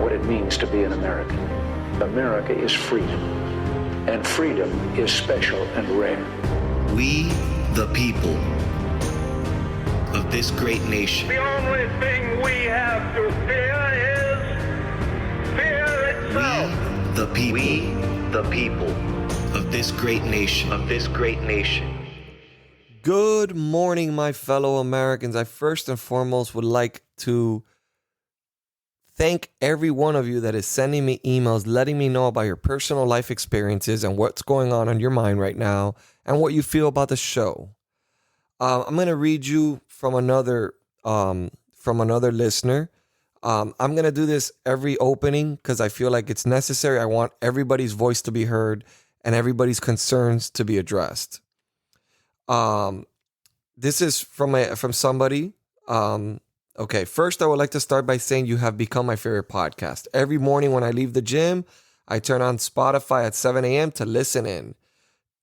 what it means to be an American. America is freedom, and freedom is special and rare. We, the people of this great nation. The only thing we have to fear is fear itself. We, the people of this great nation. Good morning, my fellow Americans. I first and foremost would like to thank every one of you that is sending me emails, letting me know about your personal life experiences and what's going on your mind right now and what you feel about the show. I'm going to read you from another listener. I'm going to do this every opening because I feel like it's necessary. I want everybody's voice to be heard and everybody's concerns to be addressed. This is from somebody. Okay, first I would like to start by saying you have become my favorite podcast. Every morning when I leave the gym, I turn on Spotify at 7 a.m. to listen in.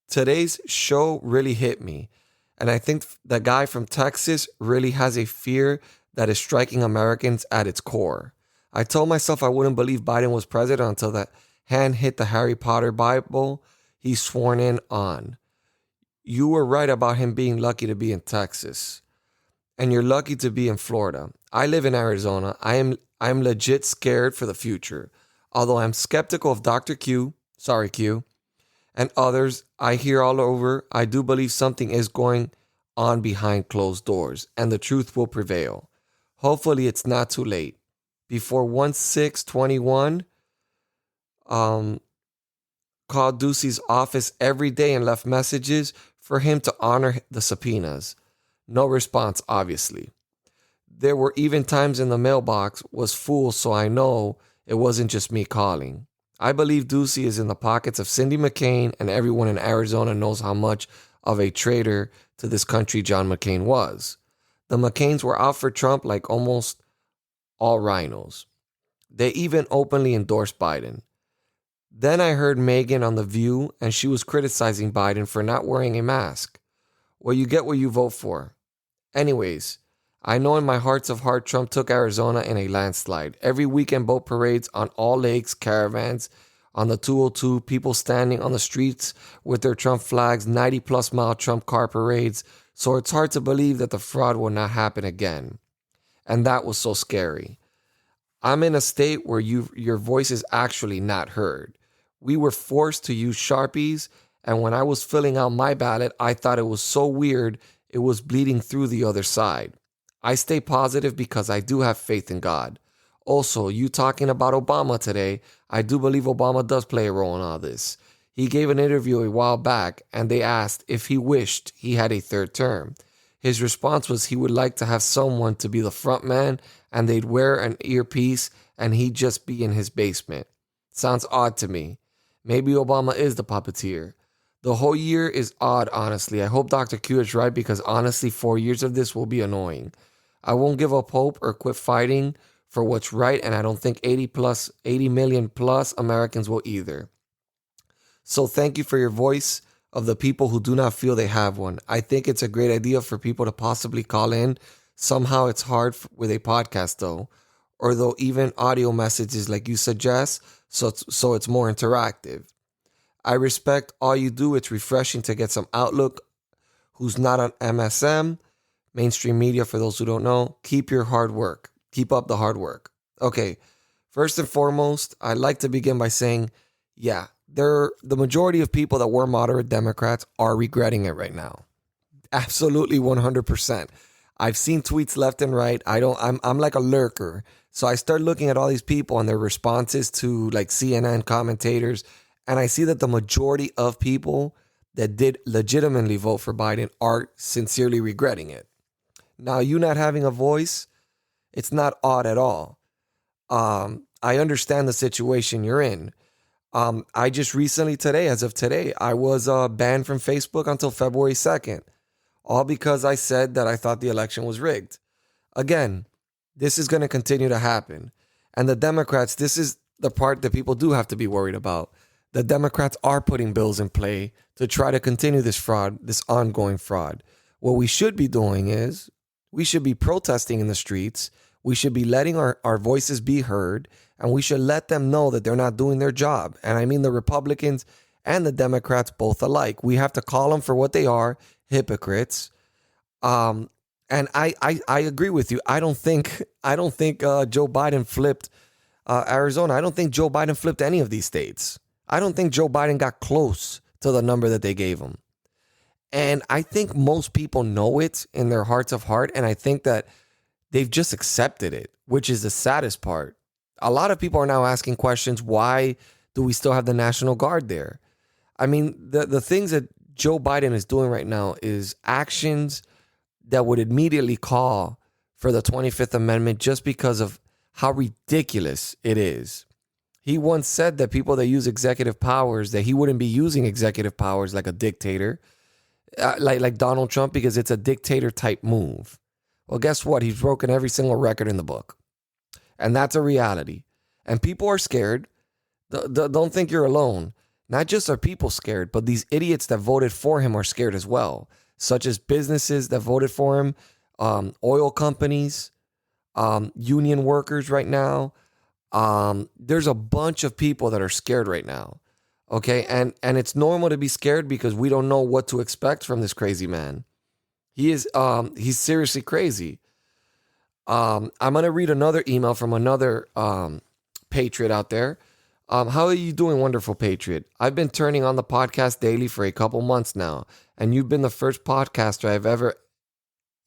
Today's show really hit me. And I think the guy from Texas really has a fear that is striking Americans at its core. I told myself I wouldn't believe Biden was president until that hand hit the Harry Potter Bible he's sworn in on. You were right about him being lucky to be in Texas. And you're lucky to be in Florida. I live in Arizona. I'm legit scared for the future. Although I'm skeptical of Dr. Q, and others I hear all over, I do believe something is going on behind closed doors, and the truth will prevail. Hopefully it's not too late. Before 1/6/21, called Ducey's office every day and left messages for him to honor the subpoenas. No response, obviously. There were even times in the mailbox was full, so I know it wasn't just me calling. I believe Ducey is in the pockets of Cindy McCain, and everyone in Arizona knows how much of a traitor to this country John McCain was. The McCains were out for Trump like almost all rhinos. They even openly endorsed Biden. Then I heard Megan on The View, and she was criticizing Biden for not wearing a mask. Well, you get what you vote for. Anyways, I know in my hearts of heart Trump took Arizona in a landslide. Every weekend boat parades on all lakes, caravans on the 202, people standing on the streets with their Trump flags, 90-plus mile Trump car parades. So it's hard to believe that the fraud will not happen again. And that was so scary. I'm in a state where your voice is actually not heard. We were forced to use Sharpies, and when I was filling out my ballot, I thought it was so weird it was bleeding through the other side. I stay positive because I do have faith in God. Also, you talking about Obama today, I do believe Obama does play a role in all this. He gave an interview a while back, and they asked if he wished he had a third term. His response was he would like to have someone to be the front man, and they'd wear an earpiece, and he'd just be in his basement. Sounds odd to me. Maybe Obama is the puppeteer. The whole year is odd, honestly. I hope Dr. Q is right because honestly, 4 years of this will be annoying. I won't give up hope or quit fighting for what's right, and I don't think 80 million plus Americans will either. So thank you for your voice of the people who do not feel they have one. I think it's a great idea for people to possibly call in. Somehow it's hard with a podcast though, or though even audio messages like you suggest, so it's more interactive. I respect all you do. It's refreshing to get some outlook who's not on MSM, mainstream media, for those who don't know. Keep up the hard work. Okay, first and foremost, I'd like to begin by saying, yeah, the majority of people that were moderate Democrats are regretting it right now. Absolutely 100%. I've seen tweets left and right. I'm like a lurker. So I start looking at all these people and their responses to like CNN commentators, and I see that the majority of people that did legitimately vote for Biden are sincerely regretting it. Now, you not having a voice, it's not odd at all. I understand the situation you're in. I just recently as of today, I was banned from Facebook until February 2nd, all because I said that I thought the election was rigged. Again, this is going to continue to happen. And the Democrats, this is the part that people do have to be worried about. The Democrats are putting bills in play to try to continue this fraud, this ongoing fraud. What we should be doing is we should be protesting in the streets. We should be letting our voices be heard, and we should let them know that they're not doing their job. And I mean the Republicans and the Democrats both alike. We have to call them for what they are, hypocrites. And I agree with you. I don't think Joe Biden flipped Arizona. I don't think Joe Biden flipped any of these states. I don't think Joe Biden got close to the number that they gave him. And I think most people know it in their hearts of heart. And I think that they've just accepted it, which is the saddest part. A lot of people are now asking questions. Why do we still have the National Guard there? I mean, the things that Joe Biden is doing right now is actions that would immediately call for the 25th Amendment just because of how ridiculous it is. He once said that people that use executive powers, that he wouldn't be using executive powers like a dictator, like Donald Trump, because it's a dictator type move. Well, guess what? He's broken every single record in the book. And that's a reality. And people are scared. Don't think you're alone. Not just are people scared, but these idiots that voted for him are scared as well, such as businesses that voted for him, oil companies, union workers right now. There's a bunch of people that are scared right now. Okay. And it's normal to be scared because we don't know what to expect from this crazy man. He's seriously crazy. I'm going to read another email from another patriot out there. How are you doing, wonderful patriot? I've been turning on the podcast daily for a couple months now, and you've been the first podcaster I've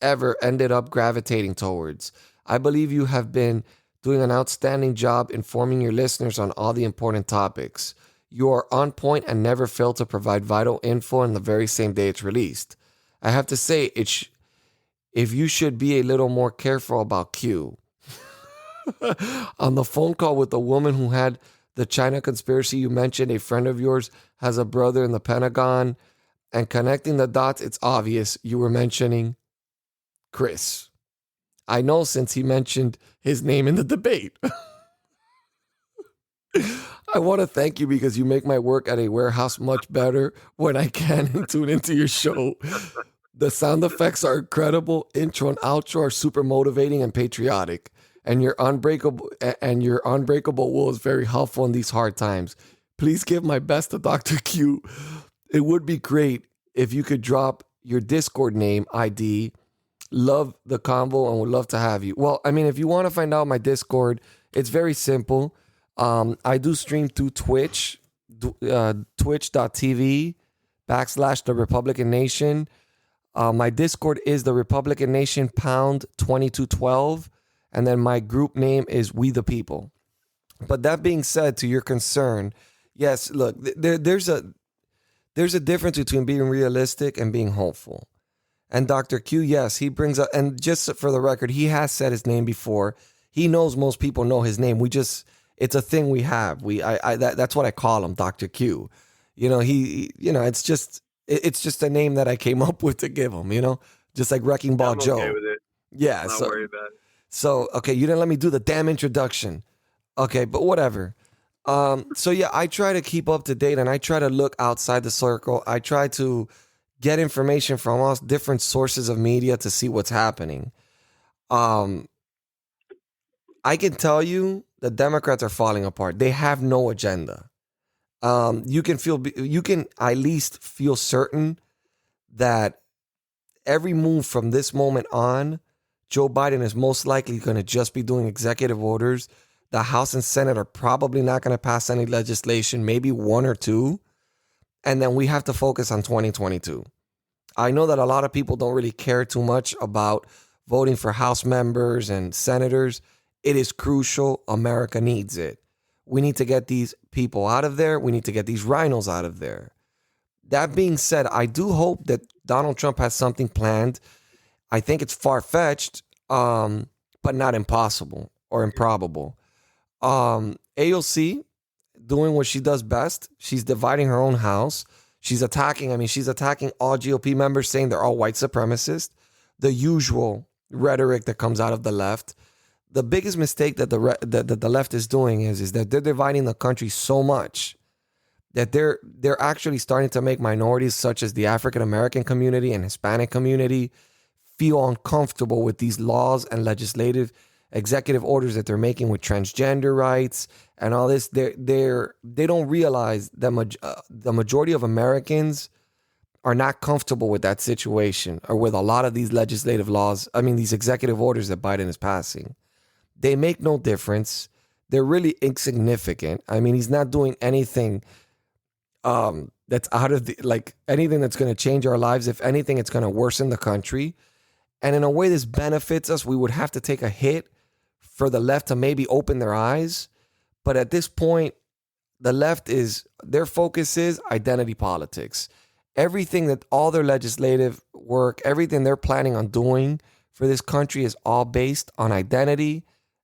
ever ended up gravitating towards. I believe you have been doing an outstanding job informing your listeners on all the important topics. You are on point and never fail to provide vital info on the very same day it's released. I have to say, if you should be a little more careful about Q. On the phone call with the woman who had the China conspiracy, you mentioned a friend of yours has a brother in the Pentagon, and connecting the dots, it's obvious you were mentioning Chris. I know since he mentioned his name in the debate. I want to thank you because you make my work at a warehouse much better when I can and tune into your show. The sound effects are incredible. Intro and outro are super motivating and patriotic. And your unbreakable will is very helpful in these hard times. Please give my best to Dr. Q. It would be great if you could drop your Discord name ID. Love the convo and would love to have you. Well, I mean, if you want to find out my Discord, it's very simple. I do stream through Twitch, twitch.tv/The Republican Nation. My Discord is The Republican Nation #2212. And then my group name is We the People. But that being said, to your concern, yes, look, there's a difference between being realistic and being hopeful. And Dr. Q, yes, he brings up, and just for the record, he has said his name before. He knows most people know his name. It's a thing we have. That's what I call him, Dr. Q. You know, it's just a name that I came up with to give him, just like Wrecking Ball Joe. Okay with it. Yeah. Not So, worry about it. So, okay, you didn't let me do the damn introduction. Okay, but whatever. So yeah, I try to keep up to date and I try to look outside the circle. I try to get information from all different sources of media to see what's happening. I can tell you the Democrats are falling apart. They have no agenda. You can at least feel certain that every move from this moment on, Joe Biden is most likely going to just be doing executive orders. The House and Senate are probably not going to pass any legislation, maybe one or two. And then we have to focus on 2022. I know that a lot of people don't really care too much about voting for House members and senators. It is crucial. America needs it. We need to get these people out of there. We need to get these rhinos out of there. That being said, I do hope that Donald Trump has something planned. I think it's far-fetched, but not impossible or improbable. AOC doing what she does best. She's dividing her own house. She's attacking all GOP members, saying they're all white supremacists. The usual rhetoric that comes out of the left. The biggest mistake that the left is doing is that they're dividing the country so much that they're actually starting to make minorities such as the African American community and Hispanic community feel uncomfortable with these laws and legislative executive orders that they're making with transgender rights and all this, they don't realize that the majority of Americans are not comfortable with that situation or with a lot of these legislative laws. I mean, these executive orders that Biden is passing. They make no difference. They're really insignificant. I mean, he's not doing anything that's out of anything that's going to change our lives. If anything, it's going to worsen the country. And in a way, this benefits us. We would have to take a hit for the left to maybe open their eyes. But at this point, the left their focus is identity politics. Everything that all their legislative work, everything they're planning on doing for this country is all based on identity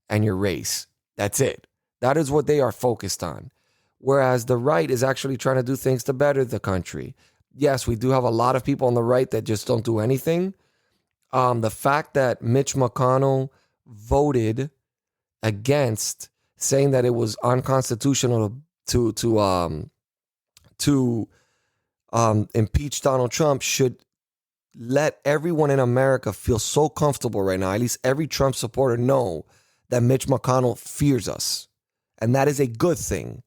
and your race. That's it. That is what they are focused on. Whereas the right is actually trying to do things to better the country. Yes, we do have a lot of people on the right that just don't do anything. The fact that Mitch McConnell voted against, saying that it was unconstitutional to impeach Donald Trump, should let everyone in America feel so comfortable right now. At least every Trump supporter know that Mitch McConnell fears us. And that is a good thing.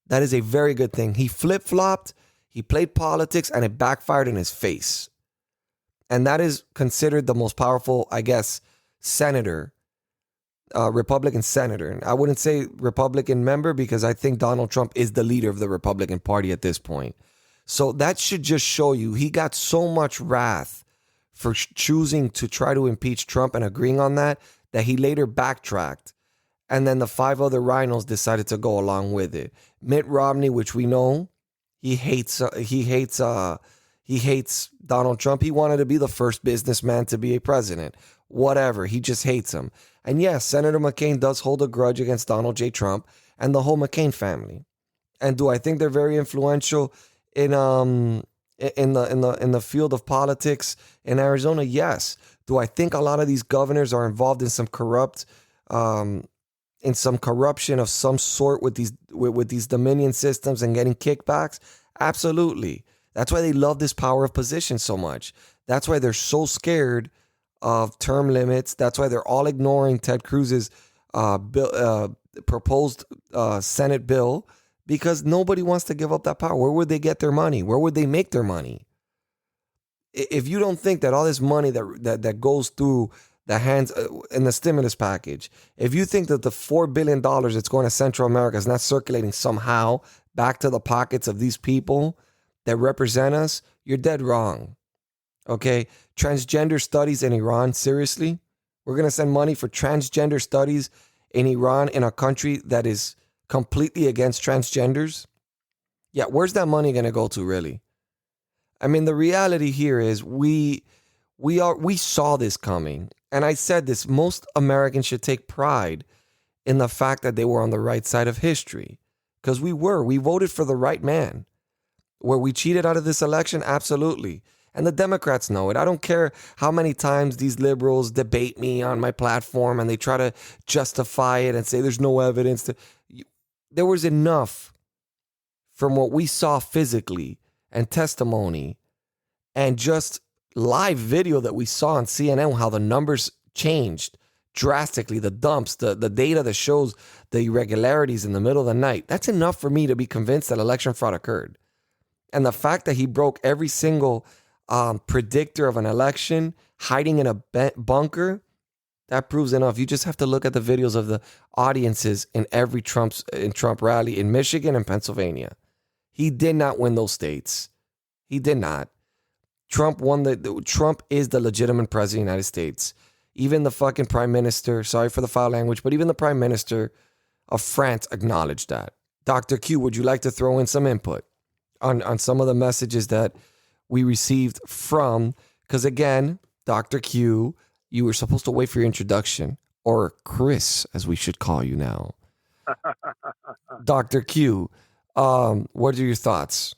That is a very good thing. He flip-flopped, he played politics, and it backfired in his face. And that is considered the most powerful, I guess, senator, Republican senator. And I wouldn't say Republican member because I think Donald Trump is the leader of the Republican Party at this point. So that should just show you he got so much wrath for choosing to try to impeach Trump and agreeing on that he later backtracked. And then the 5 other rhinos decided to go along with it. Mitt Romney, which we know, he hates Donald Trump. He wanted to be the first businessman to be a president. Whatever. He just hates him. And yes, Senator McCain does hold a grudge against Donald J. Trump and the whole McCain family. And do I think they're very influential in the field of politics in Arizona? Yes. Do I think a lot of these governors are involved in some corruption of some sort with these Dominion systems and getting kickbacks? Absolutely. That's why they love this power of position so much. That's why they're so scared of term limits. That's why they're all ignoring Ted Cruz's proposed Senate bill, because nobody wants to give up that power. Where would they get their money? Where would they make their money? If you don't think that all this money that goes through the hands in the stimulus package, if you think that the $4 billion that's going to Central America is not circulating somehow back to the pockets of these people that represent us, you're dead wrong. Okay? Transgender studies in Iran, seriously? We're going to send money for transgender studies in Iran, in a country that is completely against transgenders? Yeah, where's that money going to go to, really? I mean, the reality here is we saw this coming. And I said this, most Americans should take pride in the fact that they were on the right side of history. Because we voted for the right man. Were we cheated out of this election? Absolutely. And the Democrats know it. I don't care how many times these liberals debate me on my platform and they try to justify it and say there's no evidence. There was enough from what we saw physically and testimony and just live video that we saw on CNN, how the numbers changed drastically, the dumps, the data that shows the irregularities in the middle of the night. That's enough for me to be convinced that election fraud occurred. And the fact that he broke every single predictor of an election, hiding in a bunker, that proves enough. You just have to look at the videos of the audiences in every Trump rally in Michigan and Pennsylvania. He did not win those states. He did not. Trump is the legitimate president of the United States. Even the fucking prime minister, sorry for the foul language, but even the prime minister of France acknowledged that. Dr. Q, would you like to throw in some input on some of the messages that we received from, because again, Dr. Q, you were supposed to wait for your introduction, or Chris, as we should call you now. Dr. Q, what are your thoughts?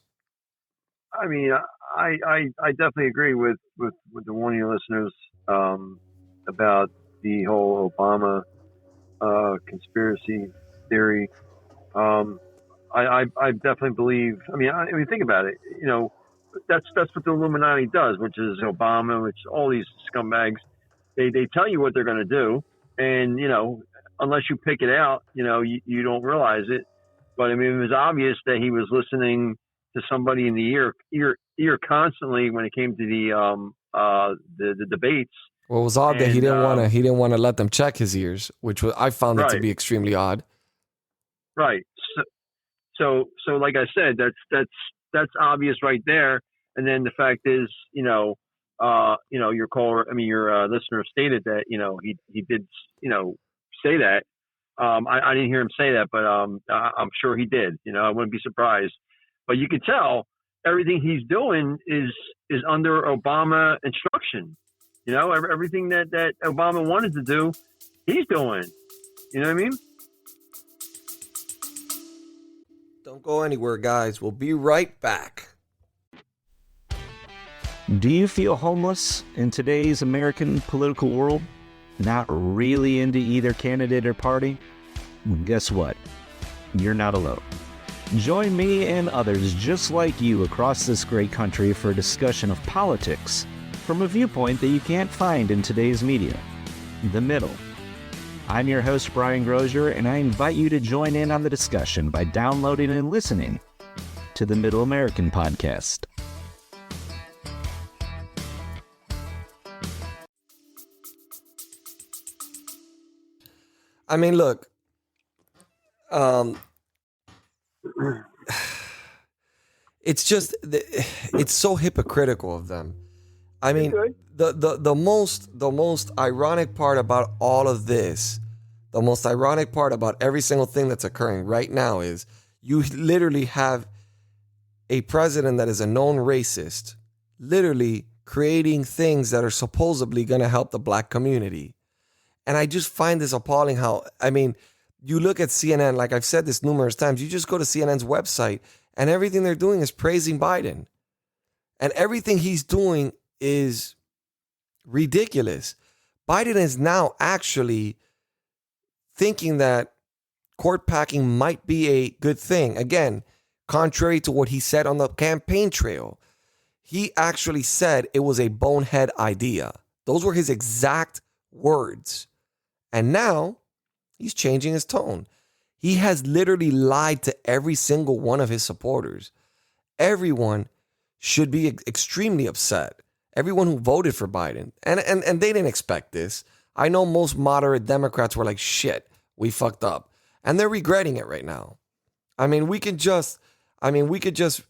I mean, I definitely agree with the one of your listeners about the whole Obama conspiracy theory. I definitely believe. I mean, think about it. You know, that's what the Illuminati does, which is Obama, which all these scumbags. They tell you what they're going to do, and unless you pick it out, you don't realize it. But I mean, it was obvious that he was listening to somebody in the ear constantly when it came to the debates. Well, it was odd that he didn't want to let them check his ears, which I found it to be extremely odd. Right. So like I said, that's obvious right there. And then the fact is, your caller, your listener stated that he did say that. I didn't hear him say that, but I'm sure he did. I wouldn't be surprised. But you could tell everything he's doing is under Obama instruction. Everything that Obama wanted to do, he's doing. You know what I mean? Don't go anywhere, guys. We'll be right back. Do you feel homeless in today's American political world? Not really into either candidate or party? Well, guess what? You're not alone. Join me and others just like you across this great country for a discussion of politics from a viewpoint that you can't find in today's media. The Middle. I'm your host, Brian Grozier, and I invite you to join in on the discussion by downloading and listening to the Middle American Podcast. I mean, look, it's just, it's so hypocritical of them. I mean, the most ironic part about all of this, the most ironic part about every single thing that's occurring right now is you literally have a president that is a known racist, literally creating things that are supposedly going to help the black community. And I just find this appalling how, I mean, you look at CNN, like I've said this numerous times, you just go to CNN's website and everything they're doing is praising Biden. And everything he's doing is ridiculous. Biden is now actually thinking that court packing might be a good thing. Again, contrary to what he said on the campaign trail, he actually said it was a bonehead idea. Those were his exact words. And now he's changing his tone. He has literally lied to every single one of his supporters. Everyone should be extremely upset. Everyone who voted for Biden. And they didn't expect this. I know most moderate Democrats were like, shit, we fucked up. And they're regretting it right now. I mean, we could just we could just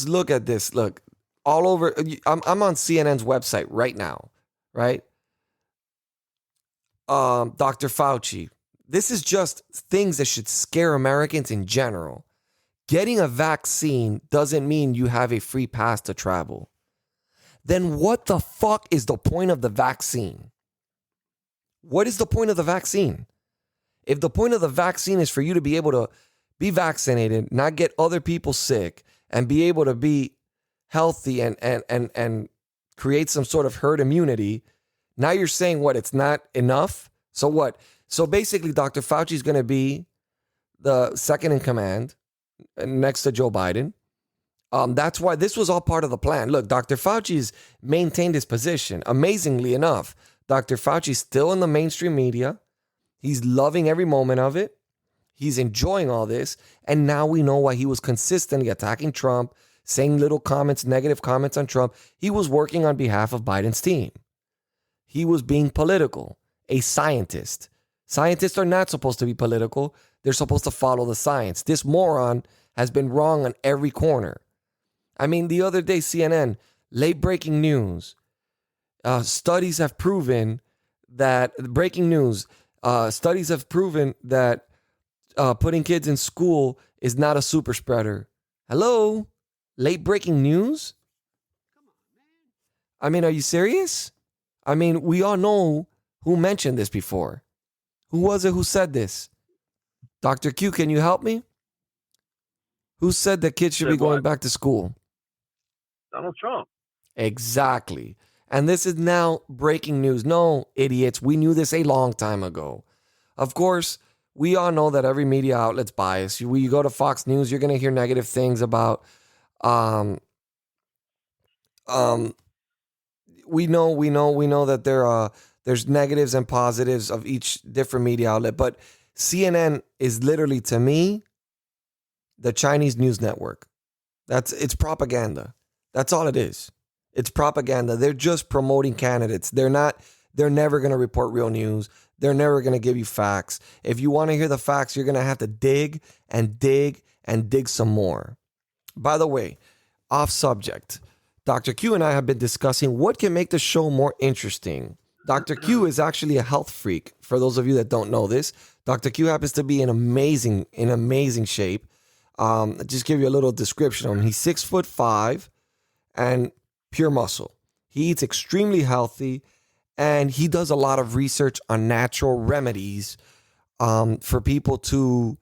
look at this. Look, all over. I'm on CNN's website right now, right? Dr. Fauci. This is just things that should scare Americans in general. Getting a vaccine doesn't mean you have a free pass to travel. Then what the fuck is the point of the vaccine? What is the point of the vaccine? If the point of the vaccine is for you to be able to be vaccinated, not get other people sick, and be able to be healthy and create some sort of herd immunity, now you're saying what? It's not enough? So what? So basically, Dr. Fauci is going to be the second in command next to Joe Biden. That's why this was all part of the plan. Look, Dr. Fauci's maintained his position. Amazingly enough, Dr. Fauci's still in the mainstream media. He's loving every moment of it. He's enjoying all this. And now we know why he was consistently attacking Trump, saying little comments, negative comments on Trump. He was working on behalf of Biden's team. He was being political, a scientist. Scientists are not supposed to be political. They're supposed to follow the science. This moron has been wrong on every corner. I mean, the other day, CNN, late breaking news. Studies have proven that, breaking news, studies have proven that putting kids in school is not a super spreader. Hello? Late breaking news? I mean, are you serious? I mean, we all know who mentioned this before. Who was it who said this? Dr. Q, can you help me? Who said that kids should be going back to school? Donald Trump. Exactly. And this is now breaking news. No, idiots. We knew this a long time ago. Of course, we all know that every media outlet's biased. When you go to Fox News, you're going to hear negative things about we know that there's negatives and positives of each different media outlet, but CNN is literally, to me, the Chinese news network. It's propaganda. That's all it is. It's propaganda. They're just promoting candidates. They're never going to report real news. They're never going to give you facts. If you want to hear the facts, you're going to have to dig and dig and dig some more. By the way, off subject, Dr. Q and I have been discussing what can make the show more interesting. Dr. Q is actually a health freak. For those of you that don't know this, Dr. Q happens to be in amazing shape. Just give you a little description of him. He's 6'5" and pure muscle. He eats extremely healthy, and he does a lot of research on natural remedies for people to,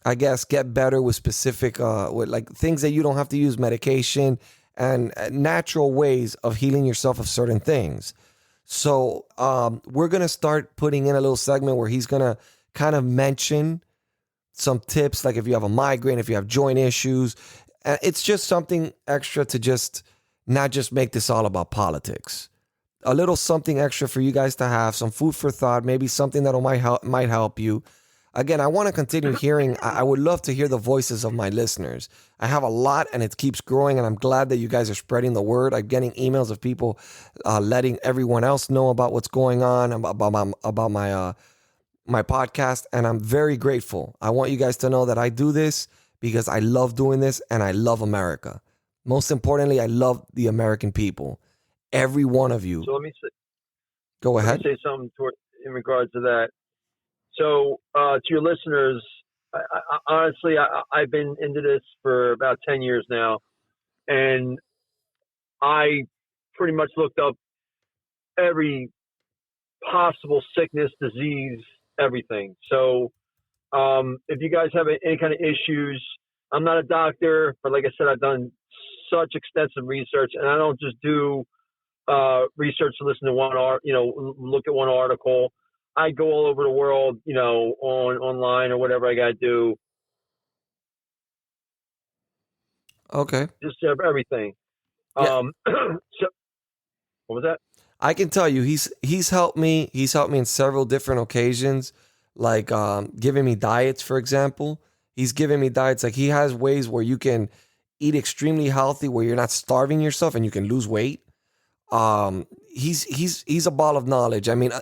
I guess, get better with specific, with like things that you don't have to use medication and natural ways of healing yourself of certain things. So we're going to start putting in a little segment where he's going to kind of mention some tips, like if you have a migraine, if you have joint issues. It's just something extra to just not just make this all about politics. A little something extra for you guys to have, some food for thought, maybe something that might help you. Again, I want to continue hearing. I would love to hear the voices of my listeners. I have a lot, and it keeps growing, and I'm glad that you guys are spreading the word. I'm getting emails of people letting everyone else know about what's going on, about my podcast, and I'm very grateful. I want you guys to know that I do this because I love doing this, and I love America. Most importantly, I love the American people. Every one of you. So let me say, Go ahead. Let me say something in regards to that. So to your listeners, honestly, I've been into this for about 10 years now, and I pretty much looked up every possible sickness, disease, everything. So if you guys have any kind of issues, I'm not a doctor, but like I said, I've done such extensive research, and I don't just do research to listen to look at one article. I go all over the world, online or whatever I got to do. Okay. Just everything. Yeah. So what was that? I can tell you, he's helped me. He's helped me in several different occasions, like giving me diets, for example. He's giving me diets. Like, he has ways where you can eat extremely healthy, where you're not starving yourself and you can lose weight. He's a ball of knowledge. I mean,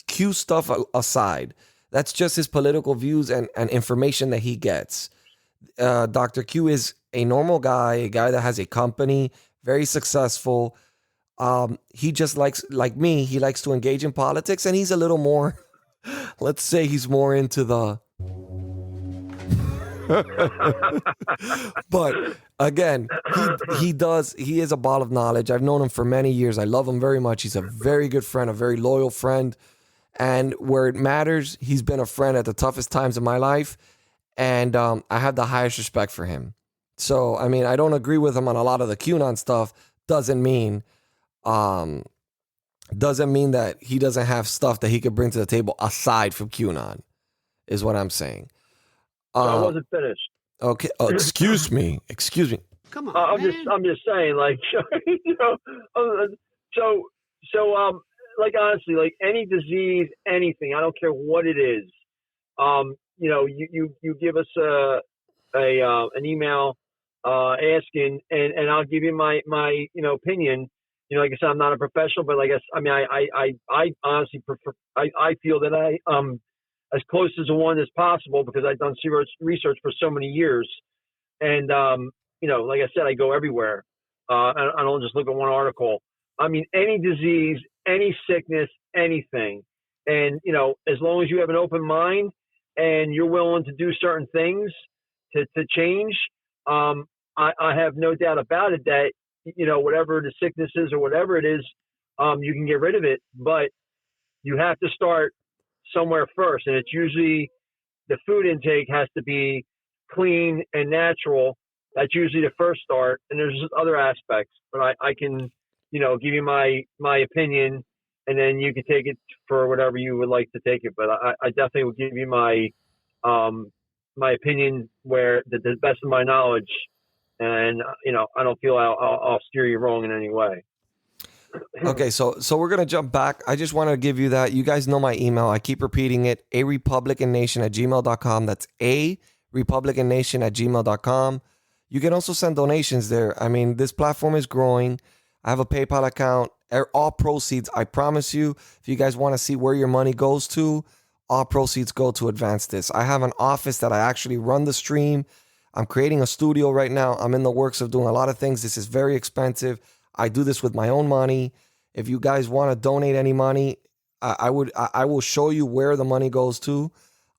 Q stuff aside, that's just his political views and information that he gets. Dr. Q is a normal guy, a guy that has a company, very successful. He just likes, like me, he likes to engage in politics, and he's a little more, let's say he's more into the, but again, he is a ball of knowledge. I've known him for many years. I love him very much. He's a very good friend, a very loyal friend. And where it matters, he's been a friend at the toughest times of my life. And I have the highest respect for him. So, I mean, I don't agree with him on a lot of the QAnon stuff. Doesn't mean that he doesn't have stuff that he could bring to the table aside from QAnon, is what I'm saying. I wasn't finished. Okay. Oh, excuse me. Come on, I'm just saying, like, like, honestly, like any disease, anything, I don't care what it is. You give us an email asking, and I'll give you my opinion. Like I said, I'm not a professional, but I honestly prefer. I feel that I as close as one as possible, because I've done research for so many years, and like I said, I go everywhere. I don't just look at one article. I mean, any disease, any sickness, anything, and as long as you have an open mind and you're willing to do certain things to change, I have no doubt about it that whatever the sickness is or whatever it is, you can get rid of it, but you have to start somewhere first, and it's usually the food intake has to be clean and natural. That's usually the first start, and there's other aspects, but I can give you my opinion, and then you can take it for whatever you would like to take it. But I definitely will give you my opinion where the best of my knowledge, and I don't feel I'll steer you wrong in any way. Okay, so we're gonna jump back. I just want to give you that. You guys know my email. I keep repeating it: arepublicannation@gmail.com. That's arepublicannation@gmail.com. You can also send donations there. I mean, this platform is growing. I have a PayPal account. All proceeds, I promise you, if you guys want to see where your money goes to, all proceeds go to advance this. I have an office that I actually run the stream. I'm creating a studio right now. I'm in the works of doing a lot of things. This is very expensive. I do this with my own money. If you guys want to donate any money, I will show you where the money goes to.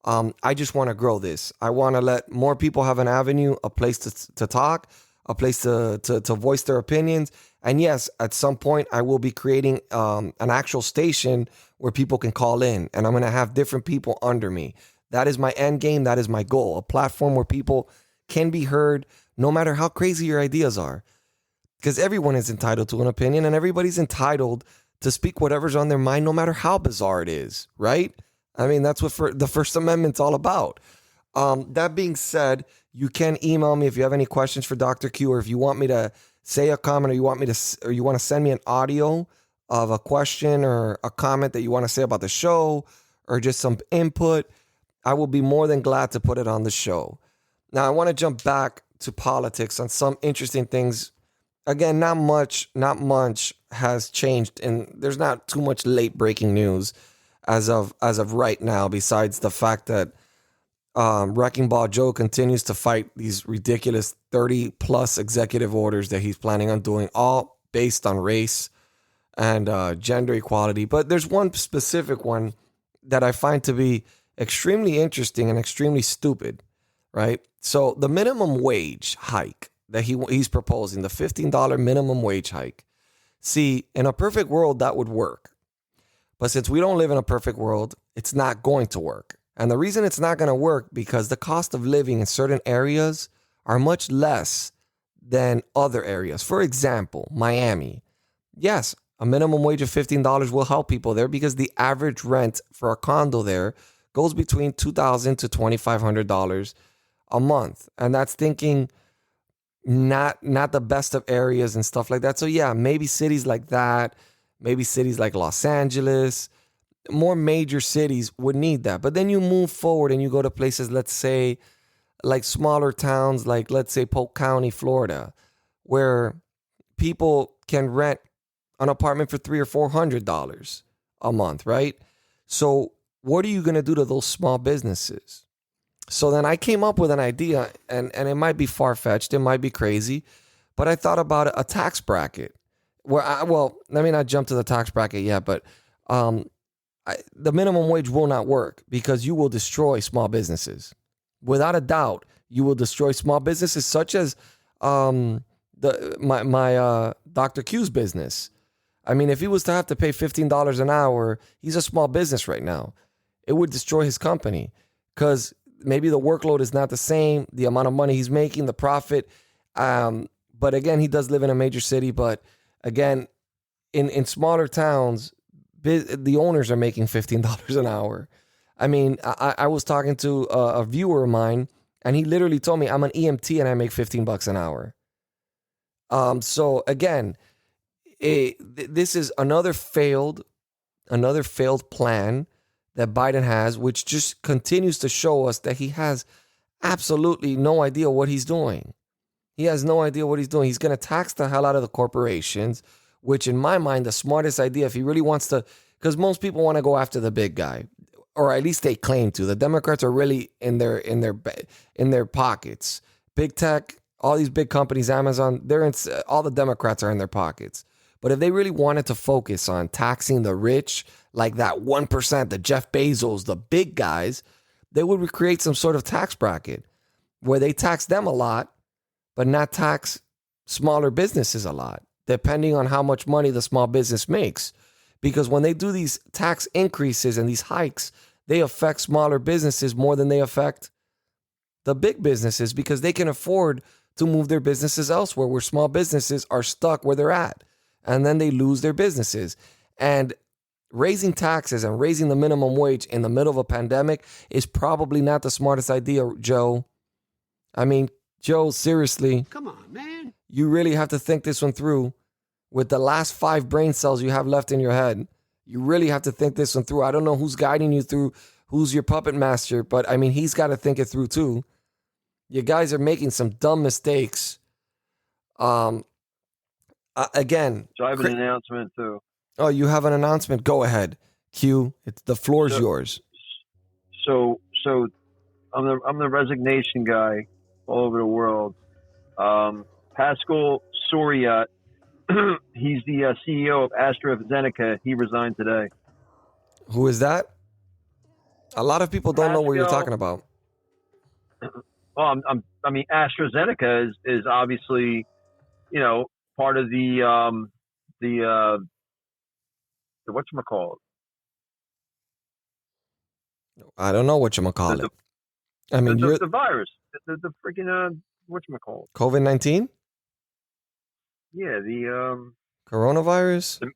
I just want to grow this. I want to let more people have an avenue, a place to talk, a place to voice their opinions. And yes, at some point, I will be creating an actual station where people can call in, and I'm going to have different people under me. That is my end game. That is my goal. A platform where people can be heard no matter how crazy your ideas are. Because everyone is entitled to an opinion, and everybody's entitled to speak whatever's on their mind, no matter how bizarre it is, right? I mean, that's what the First Amendment's all about. That being said, you can email me if you have any questions for Dr. Q, or if you want me to say a comment, or you want to send me an audio of a question or a comment that you want to say about the show, or just some input. I will be more than glad to put it on the show. Now, I want to jump back to politics on some interesting things. Again, not much has changed, and there's not too much late breaking news as of right now, besides the fact that Wrecking Ball Joe continues to fight these ridiculous 30 plus executive orders that he's planning on doing, all based on race and gender equality. But there's one specific one that I find to be extremely interesting and extremely stupid, right? So the minimum wage hike that he's proposing, the $15 minimum wage hike. See, in a perfect world, that would work. But since we don't live in a perfect world, it's not going to work. And the reason it's not going to work because the cost of living in certain areas are much less than other areas. For example, Miami. Yes, a minimum wage of $15 will help people there because the average rent for a condo there goes between $2,000 to $2,500 a month. And that's thinking not the best of areas and stuff like that. So yeah, maybe cities like that, maybe cities like Los Angeles, more major cities would need that. But then you move forward and you go to places, let's say, like smaller towns, like let's say Polk County, Florida, where people can rent an apartment for $300 or $400 a month, right? So what are you going to do to those small businesses? So then I came up with an idea, and it might be far-fetched, it might be crazy, but I thought about a tax bracket. Let me not jump to the tax bracket yet, but the minimum wage will not work because you will destroy small businesses. Without a doubt, you will destroy small businesses such as my Dr. Q's business. I mean, if he was to have to pay $15 an hour, he's a small business right now. It would destroy his company because maybe the workload is not the same, the amount of money he's making, the profit. But again, he does live in a major city. But again, in smaller towns, the owners are making $15 an hour. I mean, I was talking to a viewer of mine, and he literally told me, I'm an EMT and I make $15 an hour. So again, this is another failed plan that Biden has, which just continues to show us that he has absolutely no idea what he's doing. He has no idea what he's doing. He's going to tax the hell out of the corporations, which in my mind, the smartest idea, if he really wants to, because most people want to go after the big guy, or at least they claim to. The Democrats are really in their pockets. Big tech, all these big companies, Amazon, all the Democrats are in their pockets. But if they really wanted to focus on taxing the rich, like that 1%, the Jeff Bezos, the big guys, they would create some sort of tax bracket where they tax them a lot, but not tax smaller businesses a lot, depending on how much money the small business makes. Because when they do these tax increases and these hikes, they affect smaller businesses more than they affect the big businesses because they can afford to move their businesses elsewhere, where small businesses are stuck where they're at. And then they lose their businesses. And raising taxes and raising the minimum wage in the middle of a pandemic is probably not the smartest idea, Joe. I mean, Joe, seriously. Come on, man. You really have to think this one through. with the last 5 brain cells you have left in your head. You really have to think this one through. I don't know who's guiding you through, who's your puppet master, but I mean, he's got to think it through too. You guys are making some dumb mistakes. Again. So I have an announcement too. Oh, you have an announcement? Go ahead, Q. The floor's yours. So I'm the resignation guy all over the world. Pascal Soriot, he's the CEO of AstraZeneca. He resigned today. Who is that? A lot of people don't know what you're talking about. Well, I mean, AstraZeneca is obviously, part of the whatchamacallit. I don't know whatchamacallit. I mean, you're the virus, the freaking whatchamacallit. COVID-19? Yeah, the coronavirus.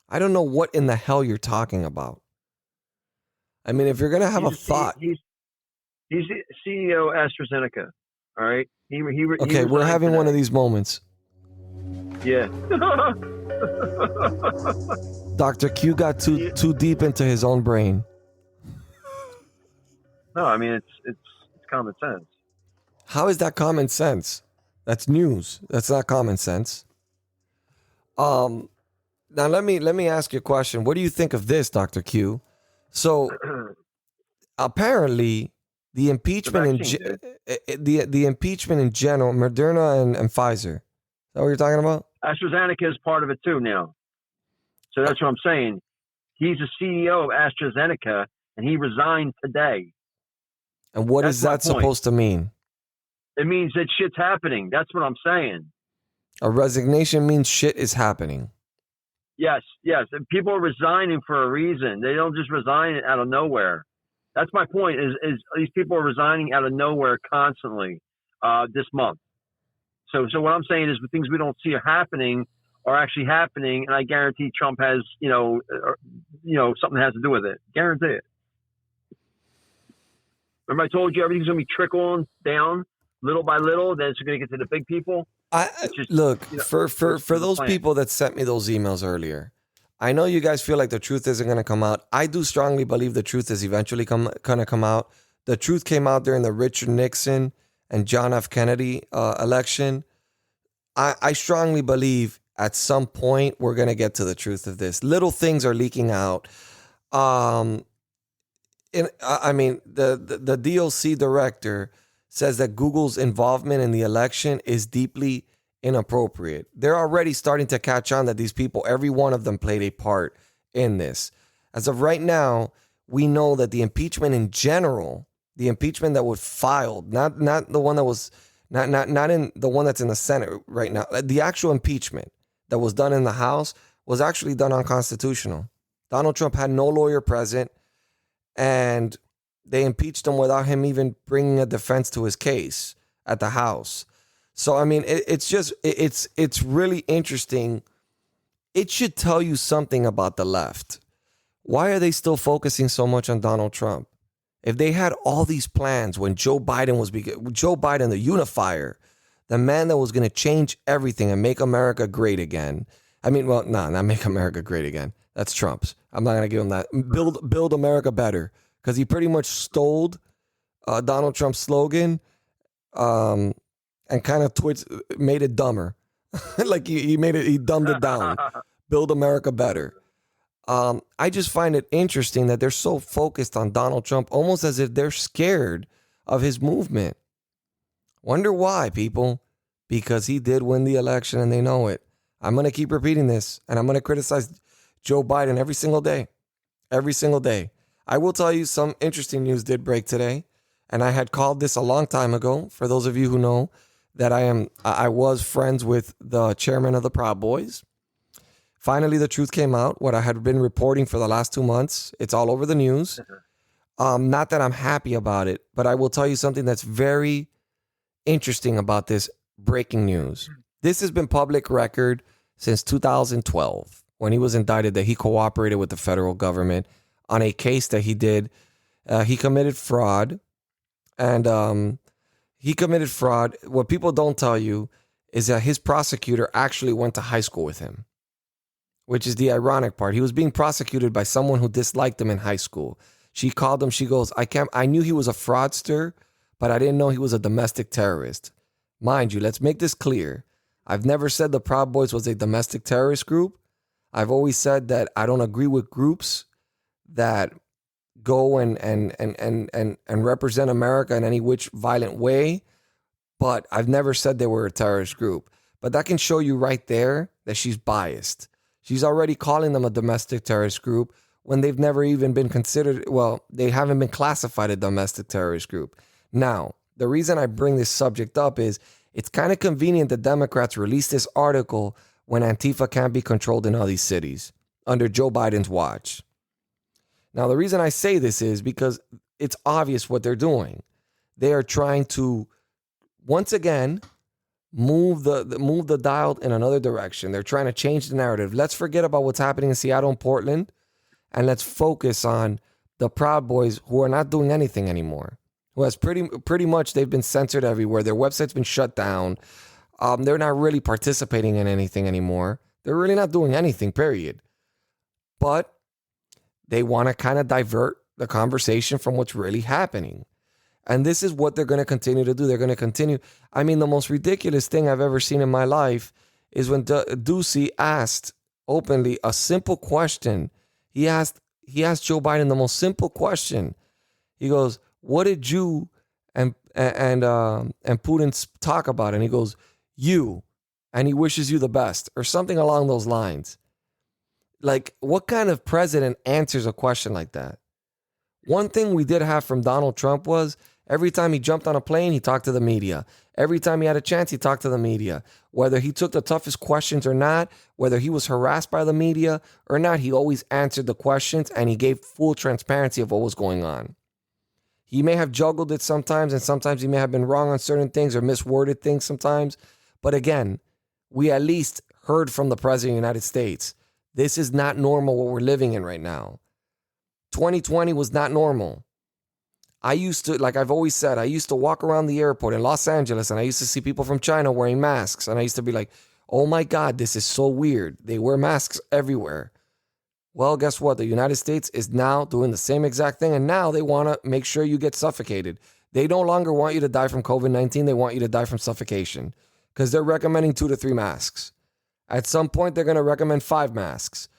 I don't know what in the hell you're talking about. I mean, if you're gonna have a thought, he's the CEO of AstraZeneca. All right. Okay, we're having one of these moments. Yeah. Dr. Q got too deep into his own brain. No, I mean it's common sense. How is that common sense? That's news. That's not common sense. Now let me ask you a question. What do you think of this, Dr. Q? So apparently the impeachment the impeachment in general, Moderna and Pfizer. Is that what you're talking about? AstraZeneca is part of it too now. So that's what I'm saying. He's the CEO of AstraZeneca and he resigned today. And what is that supposed to mean? It means that shit's happening. That's what I'm saying. A resignation means shit is happening. Yes. And people are resigning for a reason. They don't just resign out of nowhere. That's my point. Is these people are resigning out of nowhere constantly this month. So what I'm saying is the things we don't see are happening are actually happening, and I guarantee Trump has something has to do with it. Guarantee it. Remember I told you everything's going to be trickling down little by little. Then it's going to get to the big people. For those people that sent me those emails earlier, I know you guys feel like the truth isn't going to come out. I do strongly believe the truth is eventually going to come out. The truth came out during the Richard Nixon and John F. Kennedy election. I strongly believe at some point we're going to get to the truth of this. Little things are leaking out. The DOC director says that Google's involvement in the election is deeply inappropriate. They're already starting to catch on that these people, every one of them played a part in this. As of right now, we know that the impeachment in general, the impeachment that was filed, not the one that was not in the one that's in the Senate right now, the actual impeachment that was done in the House was actually done unconstitutional. Donald Trump had no lawyer present, and they impeached him without him even bringing a defense to his case at the House. So, I mean, it's really interesting. It should tell you something about the left. Why are they still focusing so much on Donald Trump? If they had all these plans when Joe Biden, the unifier, the man that was going to change everything and make America great again. I mean, well, no, not make America great again. That's Trump's. I'm not going to give him that. Build America better. Because he pretty much stole Donald Trump's slogan and kind of made it dumber. Like he dumbed it down. Build America better. I just find it interesting that they're so focused on Donald Trump, almost as if they're scared of his movement. Wonder why, people? Because he did win the election and they know it. I'm going to keep repeating this, and I'm going to criticize Joe Biden every single day. Every single day. I will tell you some interesting news did break today, and I had called this a long time ago. For those of you who know that I was friends with the chairman of the Proud Boys. Finally, the truth came out, what I had been reporting for the last 2 months. It's all over the news. Not that I'm happy about it, but I will tell you something that's very interesting about this breaking news. This has been public record since 2012 when he was indicted that he cooperated with the federal government on a case that he did. He committed fraud, and he committed fraud. What people don't tell you is that his prosecutor actually went to high school with him, which is the ironic part. He was being prosecuted by someone who disliked him in high school. She called him, she goes, I knew he was a fraudster, but I didn't know he was a domestic terrorist. Mind you, let's make this clear. I've never said the Proud Boys was a domestic terrorist group. I've always said that I don't agree with groups that go and represent America in any which violent way, but I've never said they were a terrorist group. But that can show you right there that she's biased. She's already calling them a domestic terrorist group when they've never even been considered, well, they haven't been classified a domestic terrorist group. Now, the reason I bring this subject up is it's kind of convenient that Democrats release this article when Antifa can't be controlled in all these cities under Joe Biden's watch. Now, the reason I say this is because it's obvious what they're doing. They are trying to, once again, move the dial in another direction. They're trying to change the narrative. Let's forget about what's happening in Seattle and Portland, and let's focus on the Proud Boys who are not doing anything anymore. Who has pretty much, they've been censored everywhere. Their website's been shut down. They're not really participating in anything anymore. They're really not doing anything, period. But they want to kind of divert the conversation from what's really happening. And this is what they're going to continue to do. They're going to continue. I mean, the most ridiculous thing I've ever seen in my life is when Ducey asked openly a simple question. He asked Joe Biden the most simple question. He goes, "What did you and Putin talk about?" And he goes, "You," and he wishes you the best, or something along those lines. Like, what kind of president answers a question like that? One thing we did have from Donald Trump was every time he jumped on a plane, he talked to the media. Every time he had a chance, he talked to the media. Whether he took the toughest questions or not, whether he was harassed by the media or not, he always answered the questions and he gave full transparency of what was going on. He may have juggled it sometimes, and sometimes he may have been wrong on certain things or misworded things sometimes. But again, we at least heard from the President of the United States. This is not normal what we're living in right now. 2020 was not normal. I used to, like I've always said, I used to walk around the airport in Los Angeles and I used to see people from China wearing masks. And I used to be like, oh my God, this is so weird. They wear masks everywhere. Well, guess what? The United States is now doing the same exact thing. And now they want to make sure you get suffocated. They no longer want you to die from COVID-19. They want you to die from suffocation because they're recommending 2 to 3 masks. At some point, they're going to recommend 5 masks.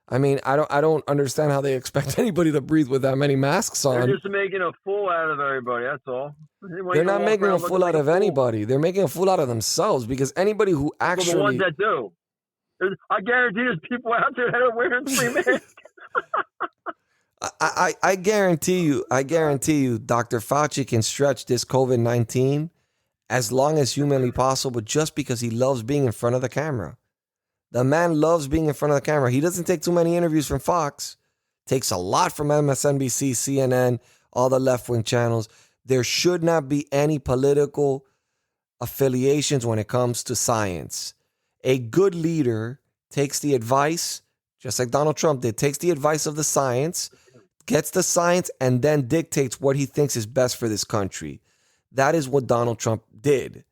I mean, I don't understand how they expect anybody to breathe with that many masks on. They're just making a fool out of everybody. That's all. They're not making a fool out of anybody. They're making a fool out of themselves because anybody who actually... Well, the ones that do. I guarantee there's people out there that are wearing 3 masks. I guarantee you, Dr. Fauci can stretch this COVID-19 as long as humanly possible just because he loves being in front of the camera. The man loves being in front of the camera. He doesn't take too many interviews from Fox. Takes a lot from MSNBC, CNN, all the left-wing channels. There should not be any political affiliations when it comes to science. A good leader takes the advice, just like Donald Trump did, takes the advice of the science, gets the science, and then dictates what he thinks is best for this country. That is what Donald Trump did.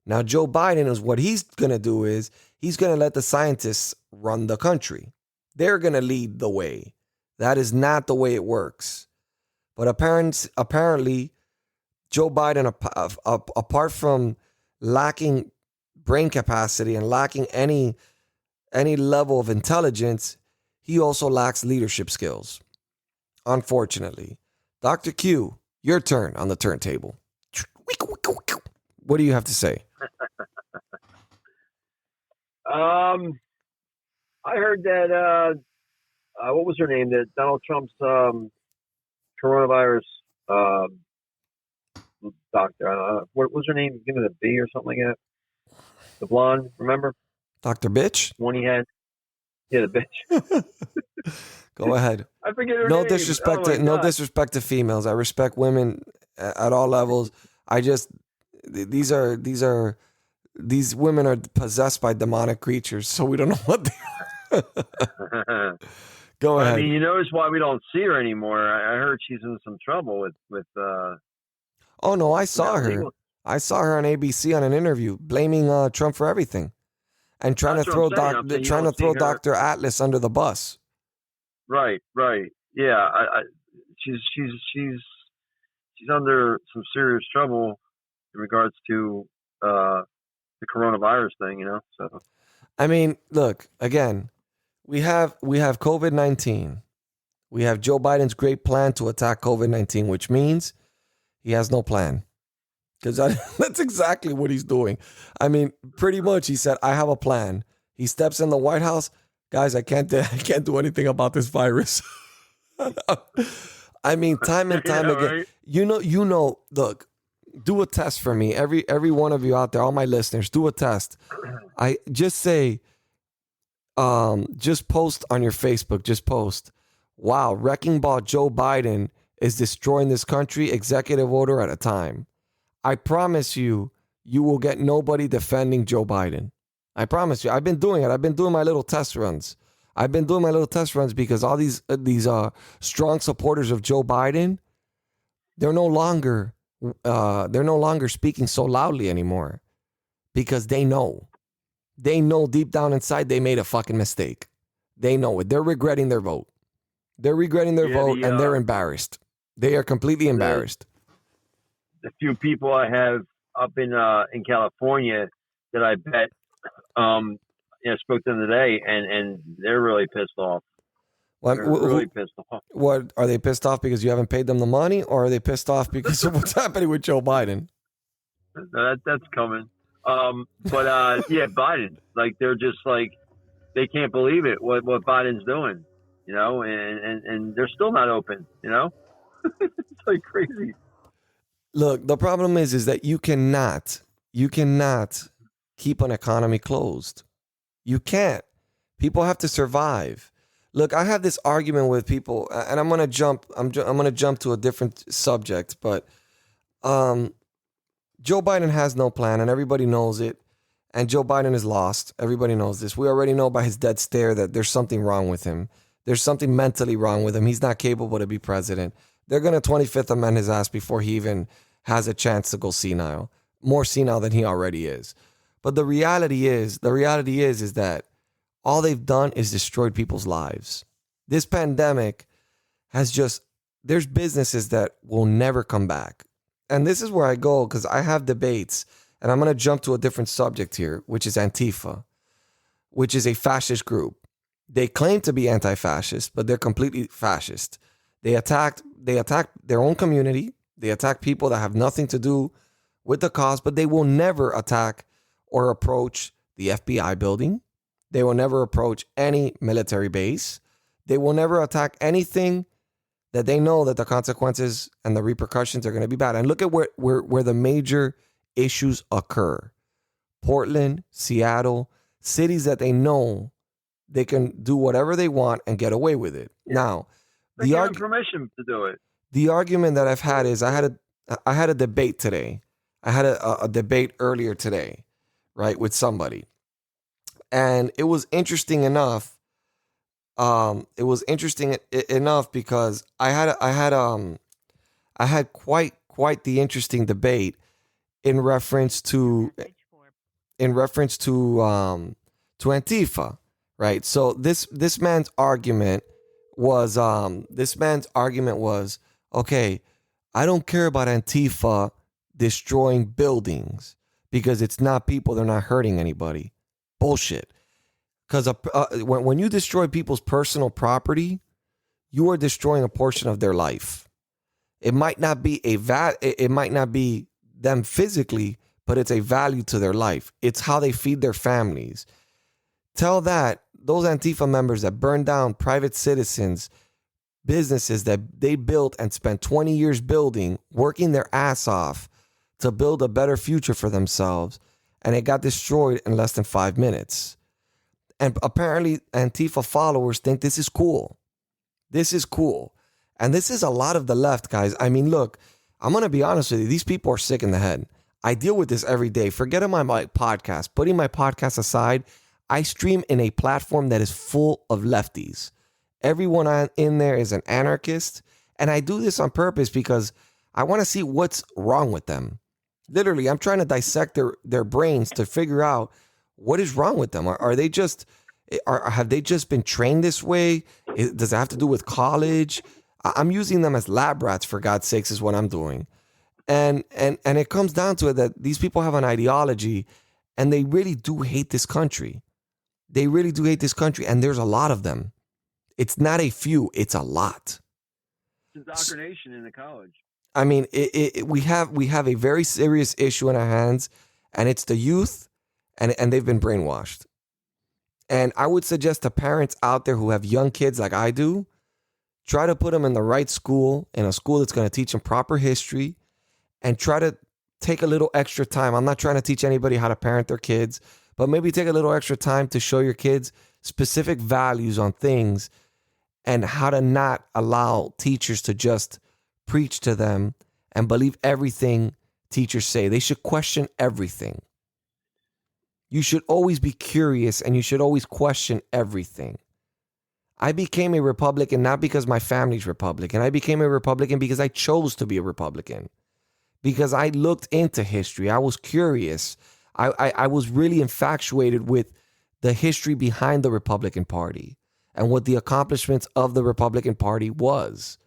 Now, Joe Biden is what he's going to do is he's going to let the scientists run the country. They're going to lead the way. That is not the way it works. But apparently, Joe Biden, apart from lacking brain capacity and lacking any level of intelligence, he also lacks leadership skills. Unfortunately. Dr. Q, your turn on the turntable. What do you have to say? I heard that, what was her name? That Donald Trump's coronavirus doctor. What was her name? Give it a B or something like that. The blonde, remember? Dr. Bitch? One he had. Yeah, the bitch. Go ahead. I forget her no name. No disrespect to females. I respect women at all levels. I just these women are possessed by demonic creatures, so we don't know what they are. Go ahead. I mean, you notice why we don't see her anymore. I heard she's in some trouble with Oh no, I saw her. I saw her on ABC on an interview blaming Trump for everything and trying That's to what throw I'm saying. You trying to don't throw see her- Dr. Atlas under the bus. Right. Yeah, she's under some serious trouble in regards to the coronavirus thing, So I mean, look, again, we have COVID-19. We have Joe Biden's great plan to attack COVID-19, which means he has no plan. Because that's exactly what he's doing. I mean, pretty much he said, I have a plan. He steps in the White House. Guys, I can't do anything about this virus. I mean, time and time again. Right? You know, look, do a test for me. Every one of you out there, all my listeners, do a test. I just say, just post on your Facebook, just post, wow, wrecking ball Joe Biden is destroying this country, executive order at a time. I promise you, you will get nobody defending Joe Biden. I promise you. I've been doing it. I've been doing my little test runs. Because all these strong supporters of Joe Biden, they're no longer speaking so loudly anymore because they know deep down inside they made a fucking mistake. They know it. They're regretting their vote. And they're embarrassed. They are completely embarrassed. The few people I have up in California that I bet, I spoke to them today, and they're really pissed off. Well, They're really pissed off. What are they pissed off because you haven't paid them the money, or are they pissed off because of what's happening with Joe Biden? That's coming. But yeah, Biden. Like they're just like they can't believe it. What Biden's doing, and they're still not open. It's like crazy. Look, the problem is that you cannot keep an economy closed. You can't. People have to survive. Look, I have this argument with people, and I'm gonna jump to a different subject, but Joe Biden has no plan, and everybody knows it. And Joe Biden is lost. Everybody knows this. We already know by his dead stare that there's something wrong with him. There's something mentally wrong with him. He's not capable to be president. They're going to 25th amend his ass before he even has a chance to go senile. More senile than he already is. But the reality is that all they've done is destroyed people's lives. This pandemic there's businesses that will never come back. And this is where I go because I have debates, and I'm going to jump to a different subject here, which is Antifa, which is a fascist group. They claim to be anti-fascist, but they're completely fascist. They attack their own community. They attack people that have nothing to do with the cause, but they will never attack or approach the FBI building. They will never approach any military base. They will never attack anything that they know that the consequences and the repercussions are going to be bad. And look at where the major issues occur. Portland, Seattle, cities that they know they can do whatever they want and get away with it. Yeah. Now, they give them permission to do it. The argument that I've had is I had a debate today. I had a debate earlier today, right, with somebody. And it was interesting enough. It was interesting enough because I had quite the interesting debate in reference to Antifa, right? So this man's argument was okay, I don't care about Antifa destroying buildings because it's not people, they're not hurting anybody. Bullshit. Because when you destroy people's personal property, you are destroying a portion of their life. It might not be it might not be them physically, but it's a value to their life. It's how they feed their families. Tell those Antifa members that burn down private citizens' businesses that they built and spent 20 years building, working their ass off to build a better future for themselves, and it got destroyed in less than 5 minutes. And apparently Antifa followers think this is cool. This is cool. And this is a lot of the left, guys. I mean, look, I'm going to be honest with you. These people are sick in the head. I deal with this every day. Forgetting my podcast, putting my podcast aside, I stream in a platform that is full of lefties. Everyone in there is an anarchist. And I do this on purpose because I want to see what's wrong with them. Literally, I'm trying to dissect their brains to figure out what is wrong with them. Are they just have they just been trained this way? Does it have to do with college? I'm using them as lab rats, for God's sakes, is what I'm doing. And it comes down to it that these people have an ideology, and they really do hate this country. They really do hate this country, and there's a lot of them. It's not a few, it's a lot. It's indoctrination in the college. I mean, we have a very serious issue in our hands, and it's the youth, and they've been brainwashed. And I would suggest to parents out there who have young kids like I do, try to put them in the right school, in a school that's going to teach them proper history, and try to take a little extra time. I'm not trying to teach anybody how to parent their kids, but maybe take a little extra time to show your kids specific values on things and how to not allow teachers to just preach to them and believe everything teachers say. They should question everything. You should always be curious, and you should always question everything. I became a Republican not because my family's Republican. I became a Republican because I chose to be a Republican. Because I looked into history. I was curious. I was really infatuated with the history behind the Republican Party and what the accomplishments of the Republican Party was.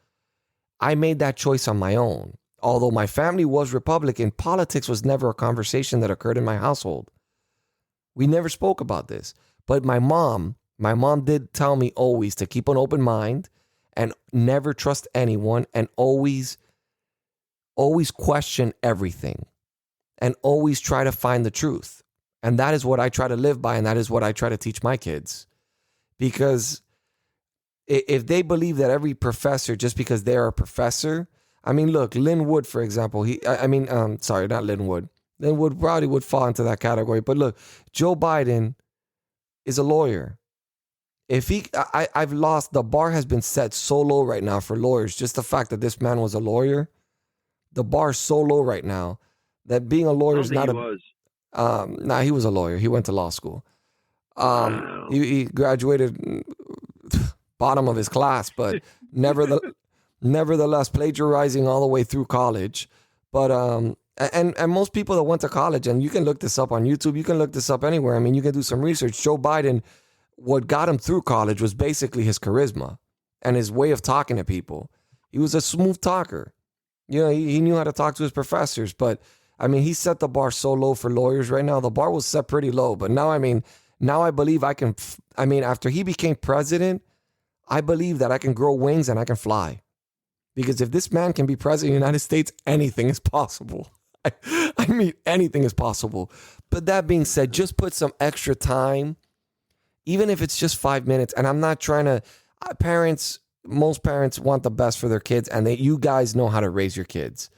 I made that choice on my own. Although my family was Republican, politics was never a conversation that occurred in my household. We never spoke about this. But my mom did tell me always to keep an open mind and never trust anyone, and always question everything and always try to find the truth. And that is what I try to live by, and that is what I try to teach my kids. Because if they believe that every professor, just because they are a professor, I mean, look, Lynn Wood, for example, sorry, not Lynn Wood. Lynn Wood probably would fall into that category. But look, Joe Biden is a lawyer. I've lost, the bar has been set so low right now for lawyers. Just the fact that this man was a lawyer, the bar is so low right now that being a lawyer is not he was a lawyer. He went to law school. Wow. He graduated bottom of his class, but nevertheless plagiarizing all the way through college. But and most people that went to college, and you can look this up on YouTube, you can look this up anywhere. I mean, you can do some research. Joe Biden, what got him through college was basically his charisma and his way of talking to people. He was a smooth talker. You know, he knew how to talk to his professors. But I mean, he set the bar so low for lawyers right now. The bar was set pretty low. But now, now I believe after he became president, I believe that I can grow wings and I can fly. Because if this man can be president of the United States, anything is possible. I mean, anything is possible. But that being said, just put some extra time, even if it's just 5 minutes. And I'm not trying to, most parents want the best for their kids, and you guys know how to raise your kids.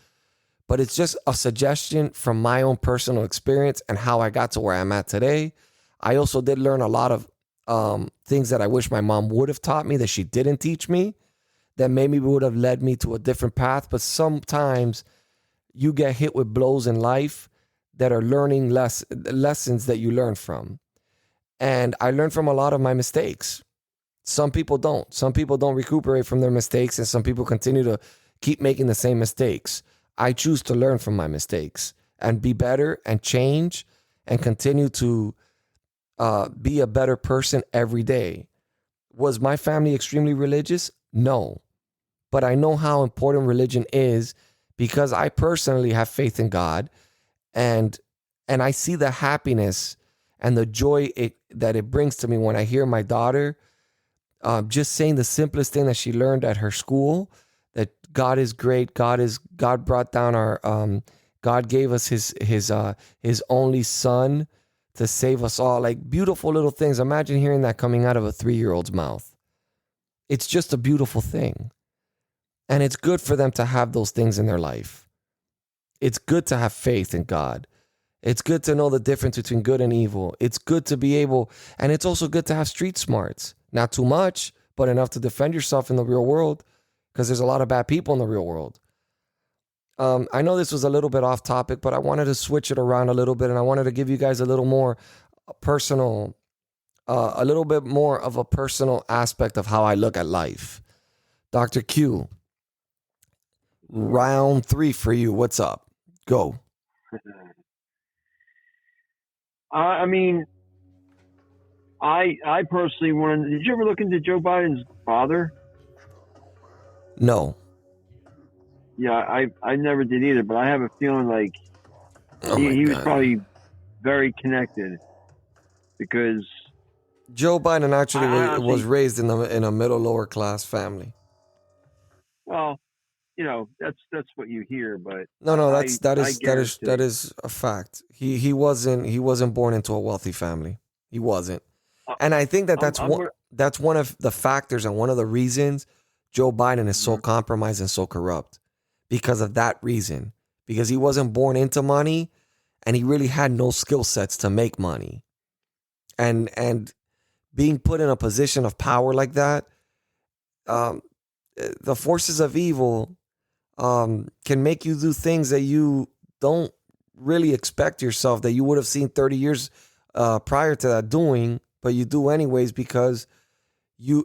But it's just a suggestion from my own personal experience and how I got to where I'm at today. I also did learn a lot of things that I wish my mom would have taught me that she didn't teach me, that maybe would have led me to a different path. But sometimes you get hit with blows in life that are lessons that you learn from. And I learned from a lot of my mistakes. Some people don't. Some people don't recuperate from their mistakes, and some people continue to keep making the same mistakes. I choose to learn from my mistakes and be better and change and continue to be a better person every day. Was my family extremely religious? No. But I know how important religion is because I personally have faith in God, and I see the happiness and the joy that it brings to me when I hear my daughter just saying the simplest thing that she learned at her school, that God is great. God brought down God gave us his only son to save us all. Like, beautiful little things. Imagine hearing that coming out of a 3-year-old's mouth. It's just a beautiful thing. And it's good for them to have those things in their life. It's good to have faith in God. It's good to know the difference between good and evil. It's good to be able, and it's also good to have street smarts. Not too much, but enough to defend yourself in the real world, because there's a lot of bad people in the real world. I know this was a little bit off topic, but I wanted to switch it around a little bit, and I wanted to give you guys a little more personal, a little bit more of a personal aspect of how I look at life. Dr. Q, round 3 for you. What's up? Go. I mean, I personally wanted. Did you ever look into Joe Biden's father? No. Yeah, I never did either, but I have a feeling like Oh my he was God. probably very connected because Joe Biden actually I was honestly, raised in a middle lower class family. well, that's what you hear, but No, I that guarantee. is a fact. He wasn't born into a wealthy family. He wasn't. I- And I think that I'm gonna. that's one of the factors and one of the reasons Joe Biden is so Mhm. compromised and so corrupt, because of that reason. Because he wasn't born into money and he really had no skill sets to make money. And being put in a position of power like that, um, the forces of evil can make you do things that you don't really expect yourself, that you would have seen 30 years prior to that doing, but you do anyways because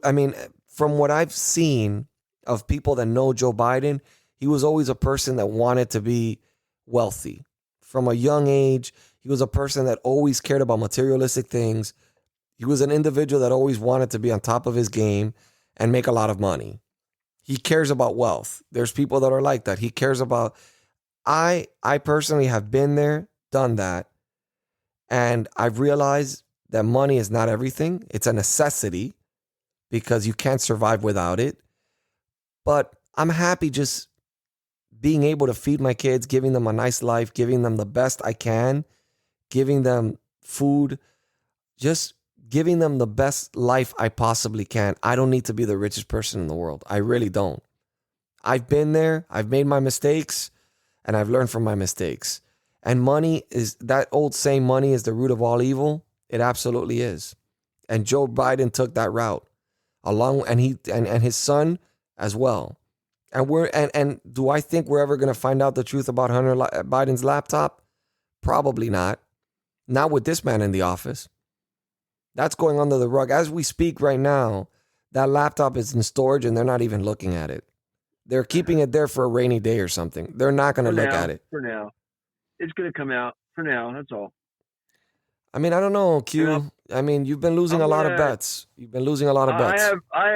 I mean, from what I've seen of people that know Joe Biden, he was always a person that wanted to be wealthy. From a young age, he was a person that always cared about materialistic things. He was an individual that always wanted to be on top of his game and make a lot of money. He cares about wealth. There's people that are like that. He cares about I personally have been there, done that, and I've realized that money is not everything. It's a necessity because you can't survive without it. But I'm happy just being able to feed my kids, giving them a nice life, giving them the best I can, giving them food, just giving them the best life I possibly can. I don't need to be the richest person in the world. I really don't. I've been there, I've made my mistakes, and I've learned from my mistakes. And money is that old saying, money is the root of all evil. It absolutely is. And Joe Biden took that route along, and and his son as well. And do I think we're ever going to find out the truth about Hunter Biden's laptop? Probably not. Not with this man in the office. That's going under the rug. As we speak right now, that laptop is in storage and they're not even looking at it. They're keeping it there for a rainy day or something. They're not going to look at it. For now, it's gonna come out. For now, that's all. I mean, I don't know, And Q. I mean, you've been losing I'm a lot of gonna. bets. You've been losing a lot of bets. I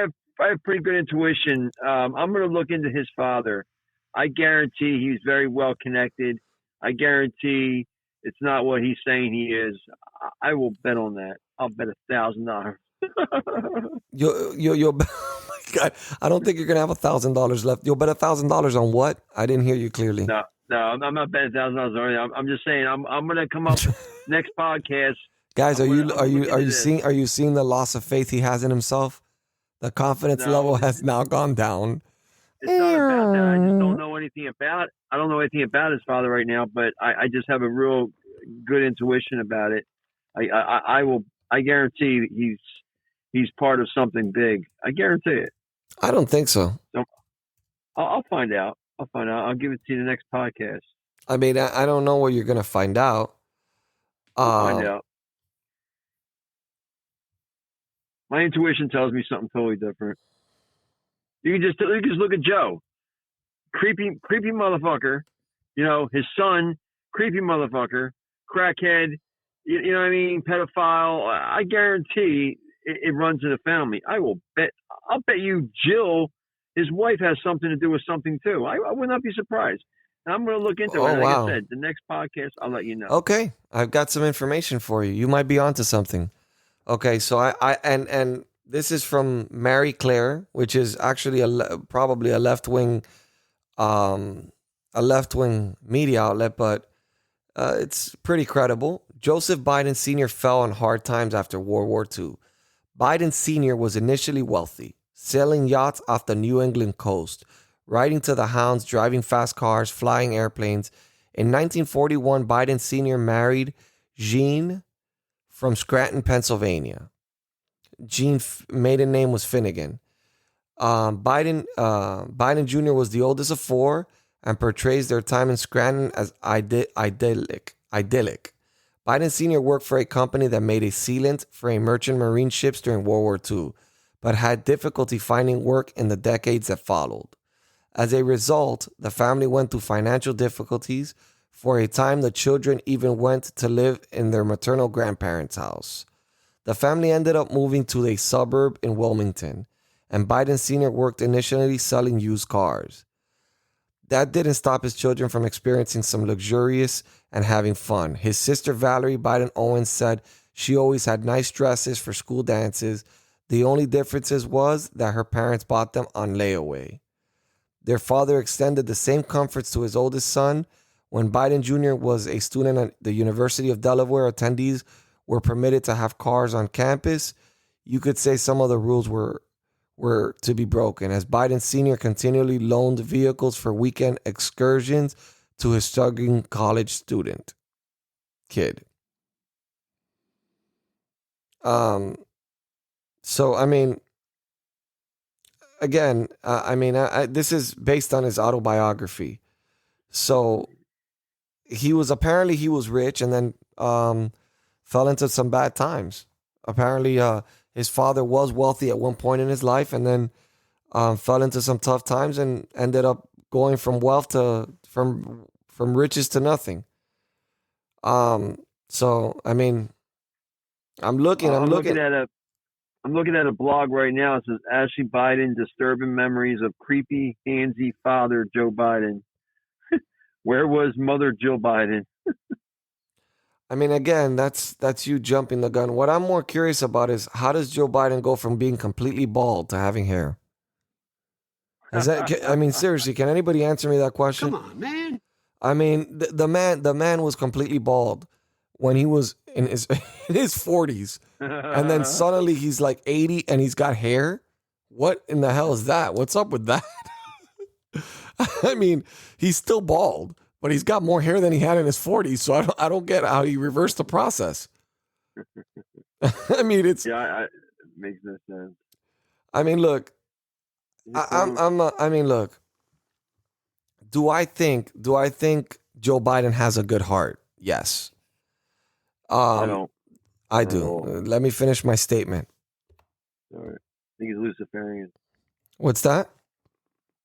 have pretty good intuition. I'm gonna look into his father. I guarantee he's very well connected. I guarantee it's not what he's saying he is. I will bet on that. I'll bet $1,000. You'll oh my God. I don't think you're gonna have $1,000 left. You'll bet $1,000 on what? I didn't hear you clearly. No, I'm not betting $1,000. I'm just saying I'm gonna come up next podcast. Guys, I'm gonna are you seeing the loss of faith he has in himself? The confidence No, level has now gone down. It's not about that. I just don't know anything about. I don't know anything about his father right now, but I just have a real good intuition about it. I will. I guarantee he's part of something big. I guarantee it. I don't think so. So I'll find out. I'll give it to you the next podcast. I mean, I don't know what you're gonna find out. I'll find out. My intuition tells me something totally different. You can just look at Joe, creepy motherfucker. His son, creepy motherfucker, crackhead. You know what I mean? Pedophile. I guarantee it runs in the family. I'll bet you Jill, his wife, has something to do with something too. I would not be surprised. And I'm going to look into it. Like wow. I said, the next podcast, I'll let you know. Okay, I've got some information for you. You might be onto something. Okay, so and this is from Mary Claire, which is actually probably a left wing media outlet, but it's pretty credible. Joseph Biden Sr. fell on hard times after World War II. Biden Sr. was initially wealthy, sailing yachts off the New England coast, riding to the hounds, driving fast cars, flying airplanes. In 1941, Biden Sr. married Jean from Scranton, Pennsylvania. Jean's maiden name was Finnegan. Biden Jr. was the oldest of four and portrays their time in Scranton as idyllic. Biden Sr. worked for a company that made a sealant for a merchant marine ships during World War II, but had difficulty finding work in the decades that followed. As a result, the family went through financial difficulties For a time, the children even went to live in their maternal grandparents' house. The family ended up moving to a suburb in Wilmington, and Biden Sr. worked initially selling used cars. That didn't stop his children from experiencing some luxurious and having fun. His sister Valerie Biden Owens said she always had nice dresses for school dances. The only differences was that her parents bought them on layaway. Their father extended the same comforts to his oldest son. When Biden Jr. was a student at the University of Delaware, attendees were permitted to have cars on campus. You could say some of the rules were to be broken, as Biden Sr. continually loaned vehicles for weekend excursions to his struggling college student kid. So, I mean, again, this is based on his autobiography. So he was rich and then fell into some bad times. Apparently, his father was wealthy at one point in his life and then fell into some tough times and ended up going from wealth to from riches to nothing. So I mean, I'm looking at a blog right now. It says Ashley Biden, disturbing memories of creepy, handsy father Joe Biden. Where was Mother Jill Biden? I mean, again, that's you jumping the gun. What I'm more curious about is how does Joe Biden go from being completely bald to having hair? Is that? I mean, seriously, can anybody answer me that question? Come on, man. I mean, the man was completely bald when he was in his 40s, and then suddenly he's like 80 and he's got hair. What in the hell is that? What's up with that? I mean, he's still bald, but he's got more hair than he had in his 40s. So I don't get how he reversed the process. I mean, it makes no sense. I mean, look, look. Do I think Joe Biden has a good heart? Yes. I don't. I do. Let me finish my statement. All right. I think he's Luciferian. What's that?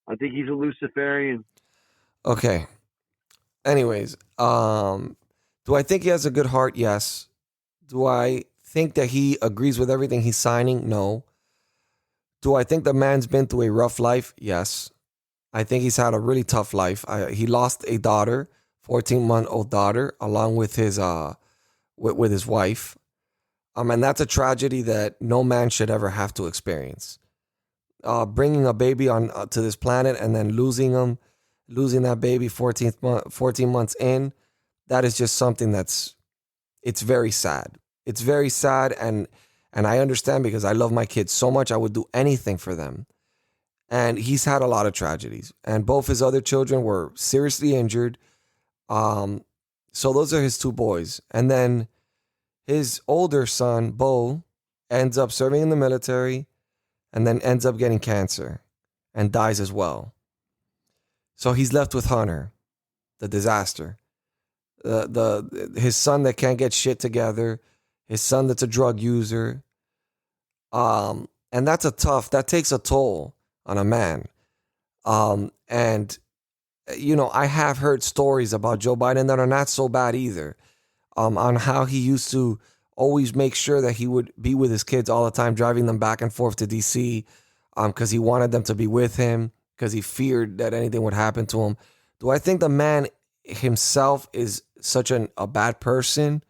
I think he's a Luciferian. Okay. Anyways, do I think he has a good heart? Yes. Do I think that he agrees with everything he's signing? No. Do I think the man's been through a rough life? Yes. I think he's had a really tough life. He lost a daughter, 14-month-old daughter, along with his with his wife. And that's a tragedy that no man should ever have to experience. Bringing a baby on to this planet and then losing that baby 14 months in, that is just something it's very sad. It's very sad, and I understand because I love my kids so much. I would do anything for them. And he's had a lot of tragedies, and both his other children were seriously injured. So those are his two boys. And then his older son, Bo, ends up serving in the military and then ends up getting cancer and dies as well. So he's left with Hunter, the disaster. His son that can't get shit together, his son that's a drug user. And that takes a toll on a man. And I have heard stories about Joe Biden that are not so bad either. On how he used to always make sure that he would be with his kids all the time, driving them back and forth to DC, because he wanted them to be with him, because he feared that anything would happen to him. Do I think the man himself is such a bad person?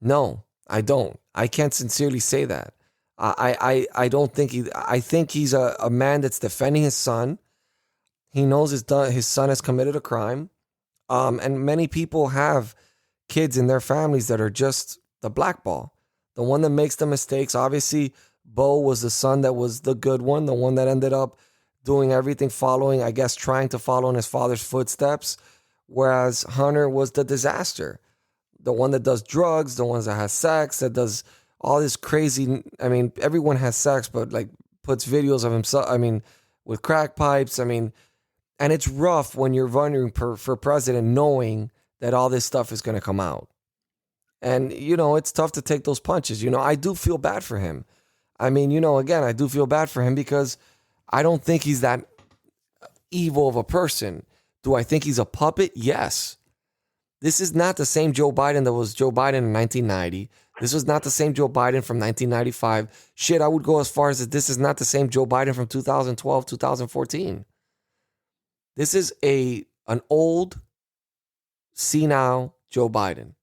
No, I don't. I can't sincerely say that. I don't think I think he's a man that's defending his son. He knows his son has committed a crime. And many people have kids in their families that are just the blackball, the one that makes the mistakes. Obviously, Bo was the son that was the good one, the one that ended up doing everything, trying to follow in his father's footsteps, whereas Hunter was the disaster, the one that does drugs, the ones that has sex, that does all this crazy. I mean, everyone has sex, but like puts videos of himself, with crack pipes. And it's rough when you're running for president knowing that all this stuff is going to come out. And, it's tough to take those punches. I do feel bad for him. I do feel bad for him because I don't think he's that evil of a person. Do I think he's a puppet? Yes. This is not the same Joe Biden that was Joe Biden in 1990. This was not the same Joe Biden from 1995. Shit, I would go as far as that this is not the same Joe Biden from 2012, 2014. This is an old, senile Joe Biden.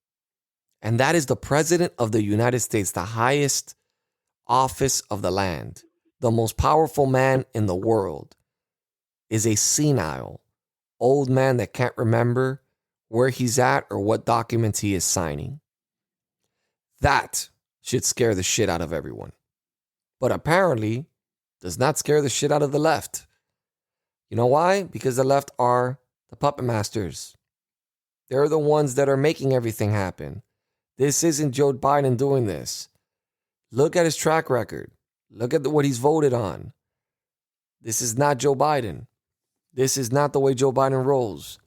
And that is the president of the United States, the highest office of the land. The most powerful man in the world is a senile, old man that can't remember where he's at or what documents he is signing. That should scare the shit out of everyone. But apparently does not scare the shit out of the left. You know why? Because the left are the puppet masters. They're the ones that are making everything happen. This isn't Joe Biden doing this. Look at his track record. Look at what he's voted on. This is not Joe Biden. This is not the way Joe Biden rolls.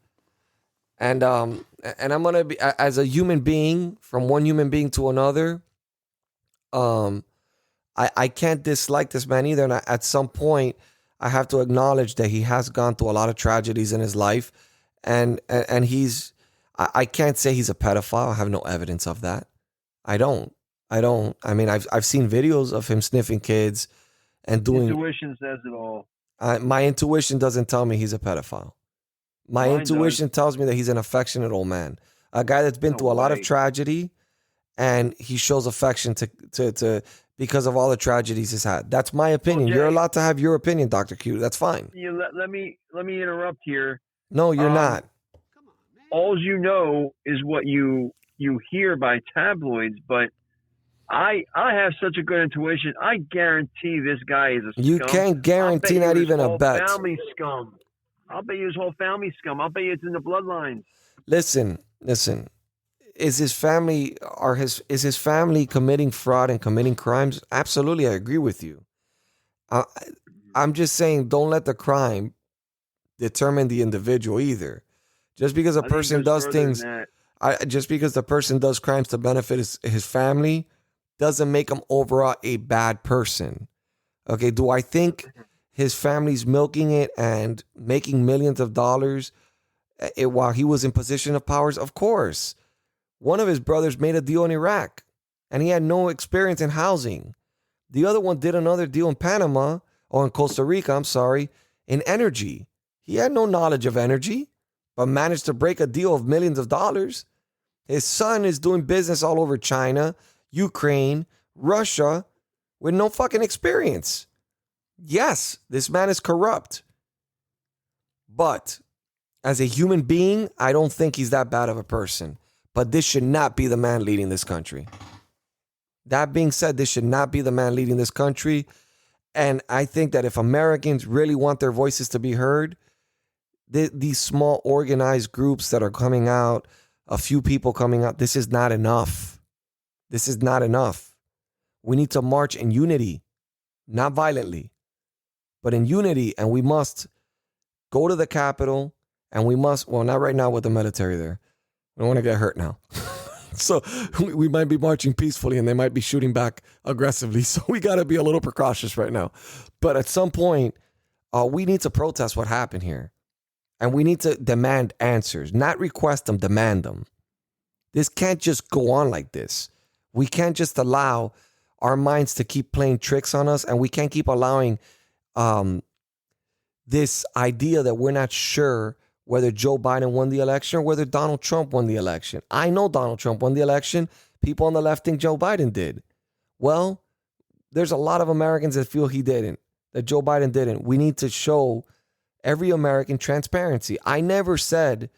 And I'm gonna be, as a human being, from one human being to another, I can't dislike this man either. And at some point, I have to acknowledge that he has gone through a lot of tragedies in his life, and he's. I can't say he's a pedophile. I have no evidence of that. I don't. I mean, I've seen videos of him sniffing kids and doing. Intuition says it all. My intuition doesn't tell me he's a pedophile. My Mine intuition tells me that he's an affectionate old man, a guy that's been through a lot of tragedy, and he shows affection to because of all the tragedies he's had. That's my opinion. Jay, you're allowed to have your opinion, Dr. Q. That's fine. Let me interrupt here. No, you're not. All you know is what you hear by tabloids, but I have such a good intuition. I guarantee this guy is a scum. You can't guarantee not even a bet. Family scum. I'll bet you his whole family scum. I'll bet you it's in the bloodlines. Listen. Is his family committing fraud and committing crimes? Absolutely, I agree with you. I'm just saying, don't let the crime determine the individual either. Just because a person does things, just because the person does crimes to benefit his family, doesn't make him overall a bad person. Okay, do I think his family's milking it and making millions of dollars while he was in position of powers? Of course. One of his brothers made a deal in Iraq, and he had no experience in housing. The other one did another deal in Panama, or in Costa Rica, I'm sorry, in energy. He had no knowledge of energy, but managed to break a deal of millions of dollars. His son is doing business all over China, Ukraine, Russia, with no fucking experience. Yes, this man is corrupt. But as a human being, I don't think he's that bad of a person. But this should not be the man leading this country. That being said, this should not be the man leading this country. And I think that if Americans really want their voices to be heard, these small organized groups that are coming out, a few people coming out, this is not enough. This is not enough. We need to march in unity, not violently, but in unity. And we must go to the Capitol, and we must, well, not right now with the military there. We don't want to get hurt now. So we might be marching peacefully and they might be shooting back aggressively. So we got to be a little precautious right now. But at some point, we need to protest what happened here. And we need to demand answers, not request them, demand them. This can't just go on like this. We can't just allow our minds to keep playing tricks on us. And we can't keep allowing this idea that we're not sure whether Joe Biden won the election or whether Donald Trump won the election. I know Donald Trump won the election. People on the left think Joe Biden did. Well, there's a lot of Americans that feel he didn't, that Joe Biden didn't. We need to show every American transparency. I never said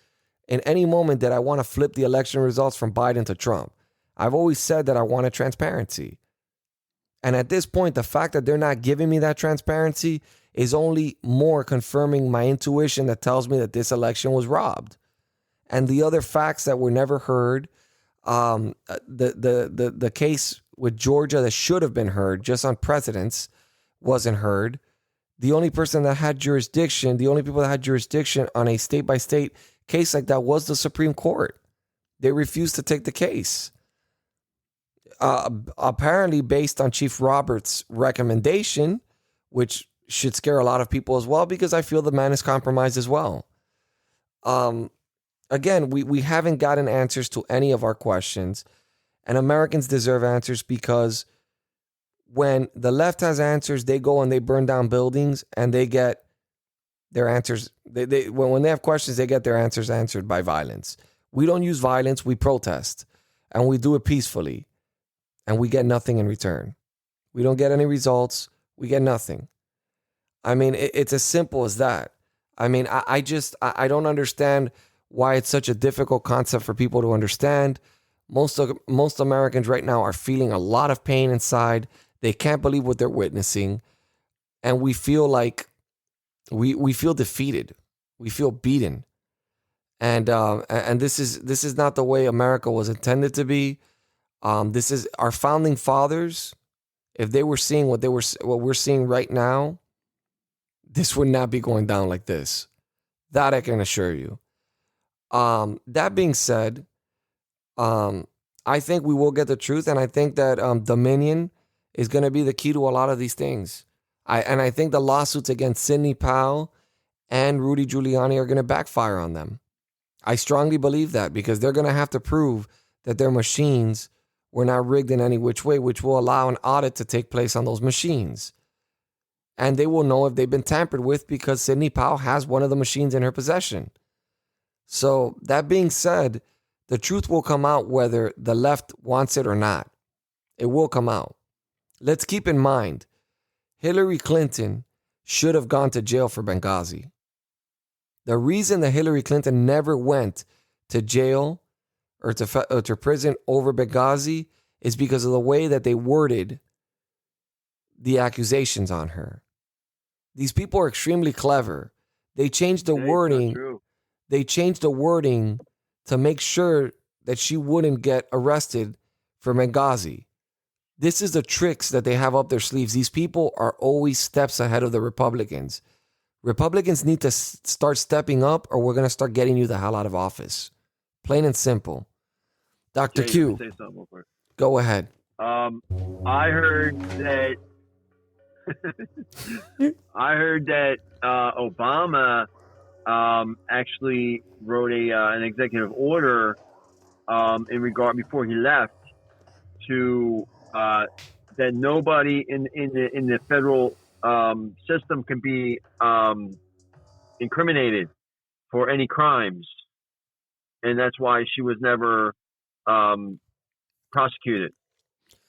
in any moment that I want to flip the election results from Biden to Trump. I've always said that I wanted transparency. And at this point, the fact that they're not giving me that transparency is only more confirming my intuition that tells me that this election was robbed. And the other facts that were never heard, the case with Georgia that should have been heard just on precedents wasn't heard. The only person that had jurisdiction, the only people that had jurisdiction on a state-by-state case like that was the Supreme Court. They refused to take the case. Apparently based on Chief Roberts' recommendation, which should scare a lot of people as well, because I feel the man is compromised as well. again, we haven't gotten answers to any of our questions. And Americans deserve answers, because when the left has answers, they go and they burn down buildings and they get their answers. When they have questions, they get their answers answered by violence. We don't use violence. We protest, and we do it peacefully, and we get nothing in return. We don't get any results. We get nothing. I mean, it's as simple as that. I mean, I don't understand why it's such a difficult concept for people to understand. Most Americans right now are feeling a lot of pain inside. They can't believe what they're witnessing, and we feel like we feel defeated. We feel beaten, and this is not the way America was intended to be. This is our founding fathers. If they were seeing what we're seeing right now, this would not be going down like this. That I can assure you. That being said, I think we will get the truth, and I think that Dominion is going to be the key to a lot of these things. I think the lawsuits against Sidney Powell and Rudy Giuliani are going to backfire on them. I strongly believe that, because they're going to have to prove that their machines were not rigged in any which way, which will allow an audit to take place on those machines. And they will know if they've been tampered with, because Sidney Powell has one of the machines in her possession. So that being said, the truth will come out whether the left wants it or not. It will come out. Let's keep in mind, Hillary Clinton should have gone to jail for Benghazi. The reason that Hillary Clinton never went to jail or to prison over Benghazi is because of the way that they worded the accusations on her. These people are extremely clever. They changed the wording. They changed the wording to make sure that she wouldn't get arrested for Benghazi. This is the tricks that they have up their sleeves. These people are always steps ahead of the Republicans. Republicans need to start stepping up, or we're going to start getting you the hell out of office. Plain and simple. Dr. Jay, Q, say something real quick. Go ahead. I heard that Obama actually wrote an executive order in regard, before he left, to that nobody in the federal system can be incriminated for any crimes, and that's why she was never prosecuted.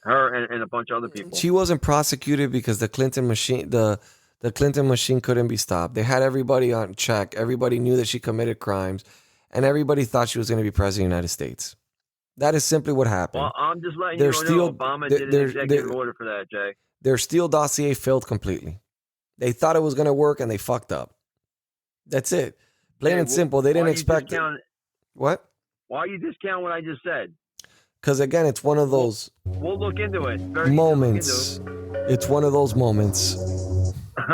Her and a bunch of other people. She wasn't prosecuted because the Clinton machine, the Clinton machine couldn't be stopped. They had everybody on check. Everybody knew that she committed crimes, and everybody thought she was going to be president of the United States. That is simply what happened. Well, I'm just letting you know Obama did an executive order for that, Jay. Their Steele dossier failed completely. They thought it was going to work, and they fucked up. That's it. Plain and simple. They didn't expect it. What? Why you discount what I just said? Because, again, it's one of those we'll look into it. Moments. It's one of those moments. All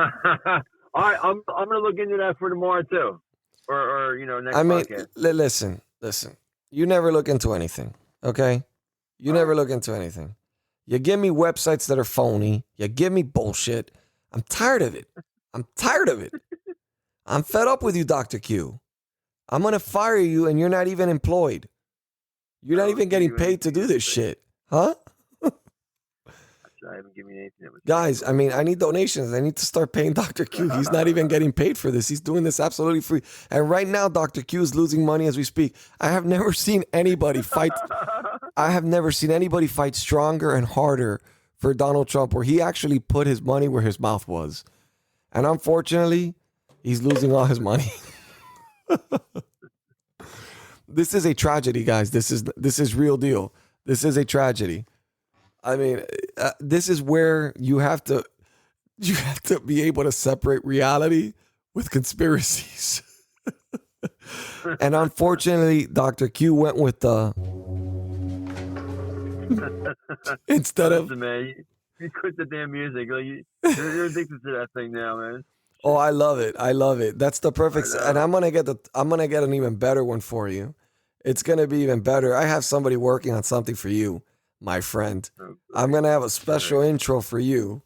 right, I'm going to look into that for tomorrow, too. Or next podcast. Listen. You never look into anything, okay? You never look into anything. You give me websites that are phony. You give me bullshit. I'm tired of it. I'm fed up with you, Dr. Q. I'm going to fire you, and you're not even employed. You're not even getting paid to do this shit. Huh? I haven't given you anything. Guys, I mean, I need donations. I need to start paying Dr. Q. He's not even getting paid for this. He's doing this absolutely free. And right now, Dr. Q is losing money as we speak. I have never seen anybody fight. Stronger and harder for Donald Trump, where he actually put his money where his mouth was. And unfortunately, he's losing all his money. This is a tragedy, guys. This is real deal. This is a tragedy. I mean, this is where you have to be able to separate reality with conspiracies. And unfortunately, Dr. Q went with the instead of man, you quit the damn music. Like you're addicted to that thing now, man. Oh, I love it. That's the perfect. And I'm gonna get an even better one for you. It's gonna be even better. I have somebody working on something for you, my friend. I'm gonna have a special intro for you.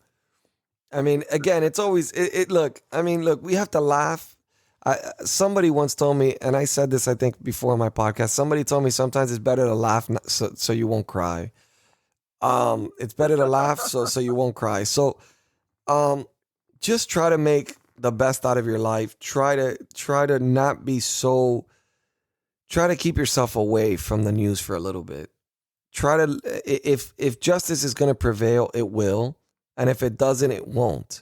I mean, again, it's always look. We have to laugh. Somebody once told me, and I said this I think before in my podcast. Somebody told me sometimes it's better to laugh so you won't cry. It's better to laugh so you won't cry. So just try to make the best out of your life. Try to not be so. Try to keep yourself away from the news for a little bit. Try to, if justice is going to prevail, it will, and if it doesn't, it won't.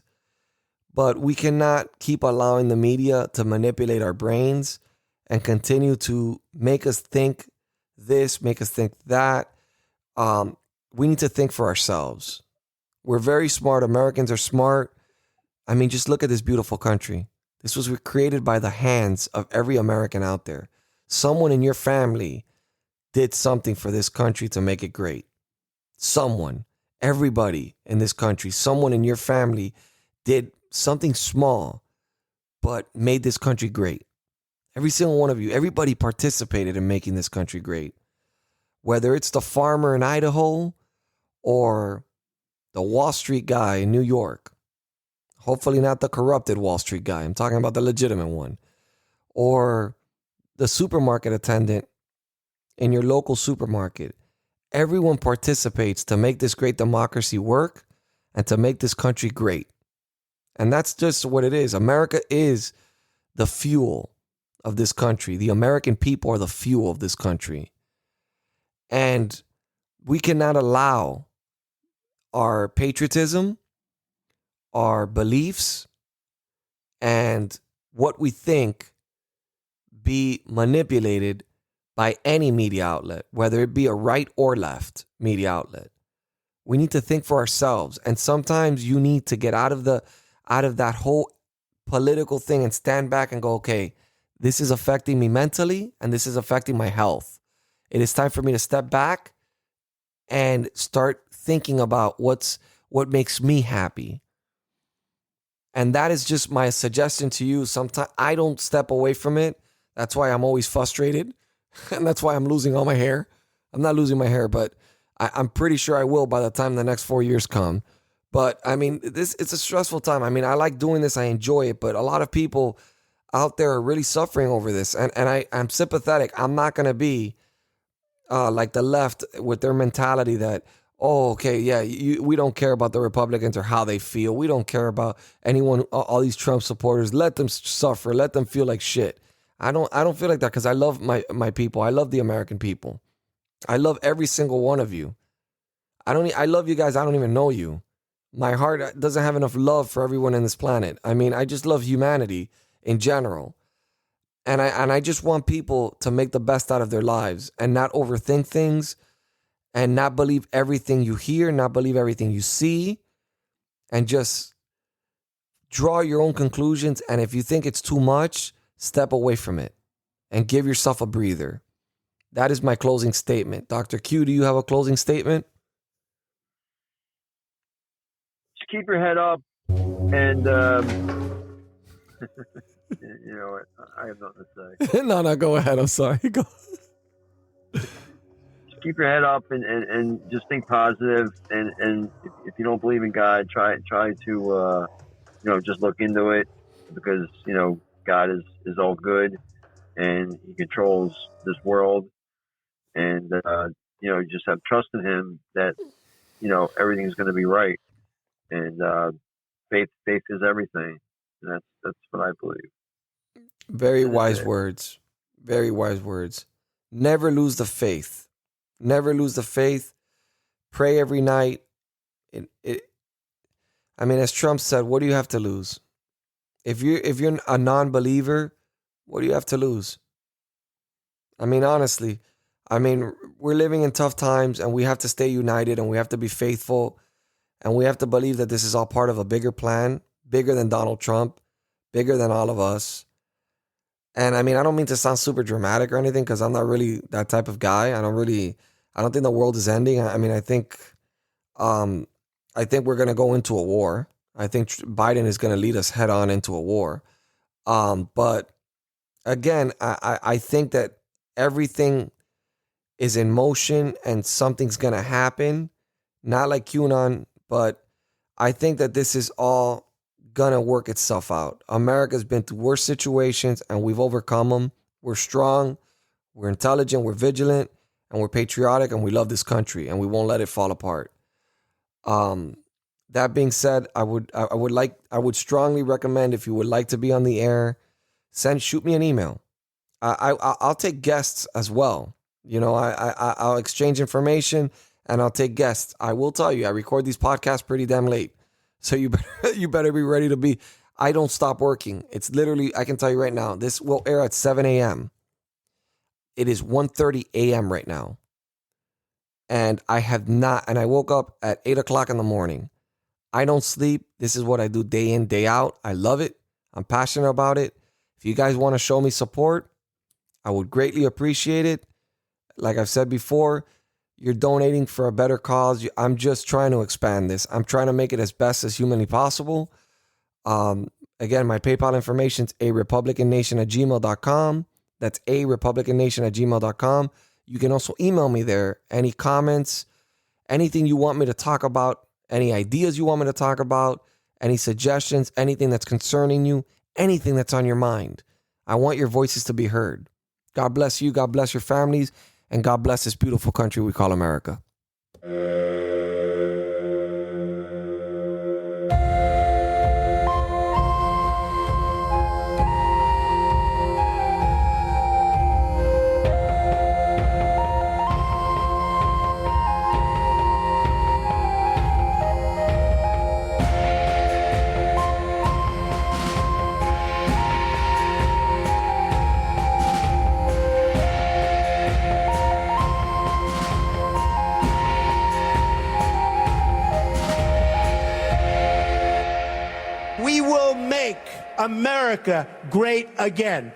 But we cannot keep allowing the media to manipulate our brains and continue to make us think this, make us think that. We need to think for ourselves. We're very smart. Americans are smart. I mean, just look at this beautiful country. This was created by the hands of every American out there. Someone in your family did something for this country to make it great. Someone, everybody in this country, someone in your family did something small, but made this country great. Every single one of you, everybody participated in making this country great. Whether it's the farmer in Idaho or the Wall Street guy in New York. Hopefully not the corrupted Wall Street guy. I'm talking about the legitimate one. Or the supermarket attendant in your local supermarket. Everyone participates to make this great democracy work and to make this country great. And that's just what it is. America is the fuel of this country. The American people are the fuel of this country. And we cannot allow our patriotism, our beliefs, and what we think be manipulated by any media outlet, whether it be a right or left media outlet. We need to think for ourselves. And sometimes you need to get out of that whole political thing and stand back and go, okay, this is affecting me mentally and this is affecting my health. It is time for me to step back and start thinking about what makes me happy. And that is just my suggestion to you. Sometimes I don't step away from it. That's why I'm always frustrated. And that's why I'm losing all my hair. I'm not losing my hair, but I'm pretty sure I will by the time the next 4 years come. But I mean, it's a stressful time. I mean, I like doing this. I enjoy it. But a lot of people out there are really suffering over this. And I'm sympathetic. I'm not going to be like the left with their mentality that, oh, okay, yeah, we don't care about the Republicans or how they feel. We don't care about anyone, all these Trump supporters. Let them suffer. Let them feel like shit. I don't feel like that because I love my people. I love the American people. I love every single one of you. I love you guys. I don't even know you. My heart doesn't have enough love for everyone in this planet. I mean, I just love humanity in general. And I just want people to make the best out of their lives and not overthink things and not believe everything you hear, not believe everything you see, and just draw your own conclusions. And if you think it's too much, step away from it and give yourself a breather. That is my closing statement. Dr. Q, do you have a closing statement? Just keep your head up and, you know what? I have nothing to say. No, go ahead. I'm sorry. Go. Just keep your head up and just think positive. And if you don't believe in God, try to, just look into it because, God is all good and he controls this world. And, you just have trust in him that, everything's going to be right. And faith is everything. And that's what I believe. Very wise words. Very wise words. Never lose the faith. Never lose the faith. Pray every night. I mean, as Trump said, what do you have to lose? If you're a non-believer, what do you have to lose? I mean, honestly, we're living in tough times and we have to stay united and we have to be faithful and we have to believe that this is all part of a bigger plan, bigger than Donald Trump, bigger than all of us. And I mean, I don't mean to sound super dramatic or anything because I'm not really that type of guy. I don't think the world is ending. I mean, I think we're going to go into a war. I think Biden is going to lead us head on into a war. But again, I think that everything is in motion and something's going to happen. Not like QAnon, but I think that this is all gonna work itself out. America's been through worse situations and we've overcome them. We're strong, we're intelligent, we're vigilant, and we're patriotic, and we love this country, and we won't let it fall apart. That being said, I would strongly recommend, if you would like to be on the air, shoot me an email. I'll take guests as well. You know, I'll exchange information and I'll take guests. I will tell you, I record these podcasts pretty damn late, so you better be ready to be. I don't stop working. It's literally, I can tell you right now, this will air at 7 a.m. It is 1:30 a.m. right now. And I woke up at 8 o'clock in the morning. I don't sleep. This is what I do day in, day out. I love it. I'm passionate about it. If you guys want to show me support, I would greatly appreciate it. Like I've said before, you're donating for a better cause. I'm just trying to expand this. I'm trying to make it as best as humanly possible. Again, my PayPal information is arepublicannation@gmail.com. That's arepublicannation@gmail.com. You can also email me there. Any comments, anything you want me to talk about, any ideas you want me to talk about, any suggestions, anything that's concerning you, anything that's on your mind. I want your voices to be heard. God bless you. God bless your families. And God bless this beautiful country we call America. We will make America great again.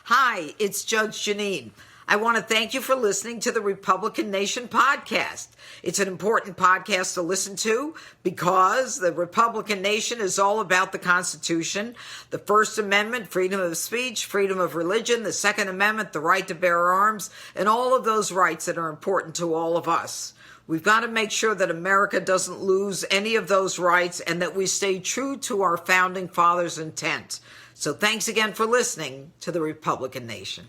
Hi, it's Judge Janine. I want to thank you for listening to the Republican Nation podcast. It's an important podcast to listen to because the Republican Nation is all about the Constitution, the First Amendment, freedom of speech, freedom of religion, the Second Amendment, the right to bear arms, and all of those rights that are important to all of us. We've got to make sure that America doesn't lose any of those rights and that we stay true to our founding fathers' intent. So thanks again for listening to the Republican Nation.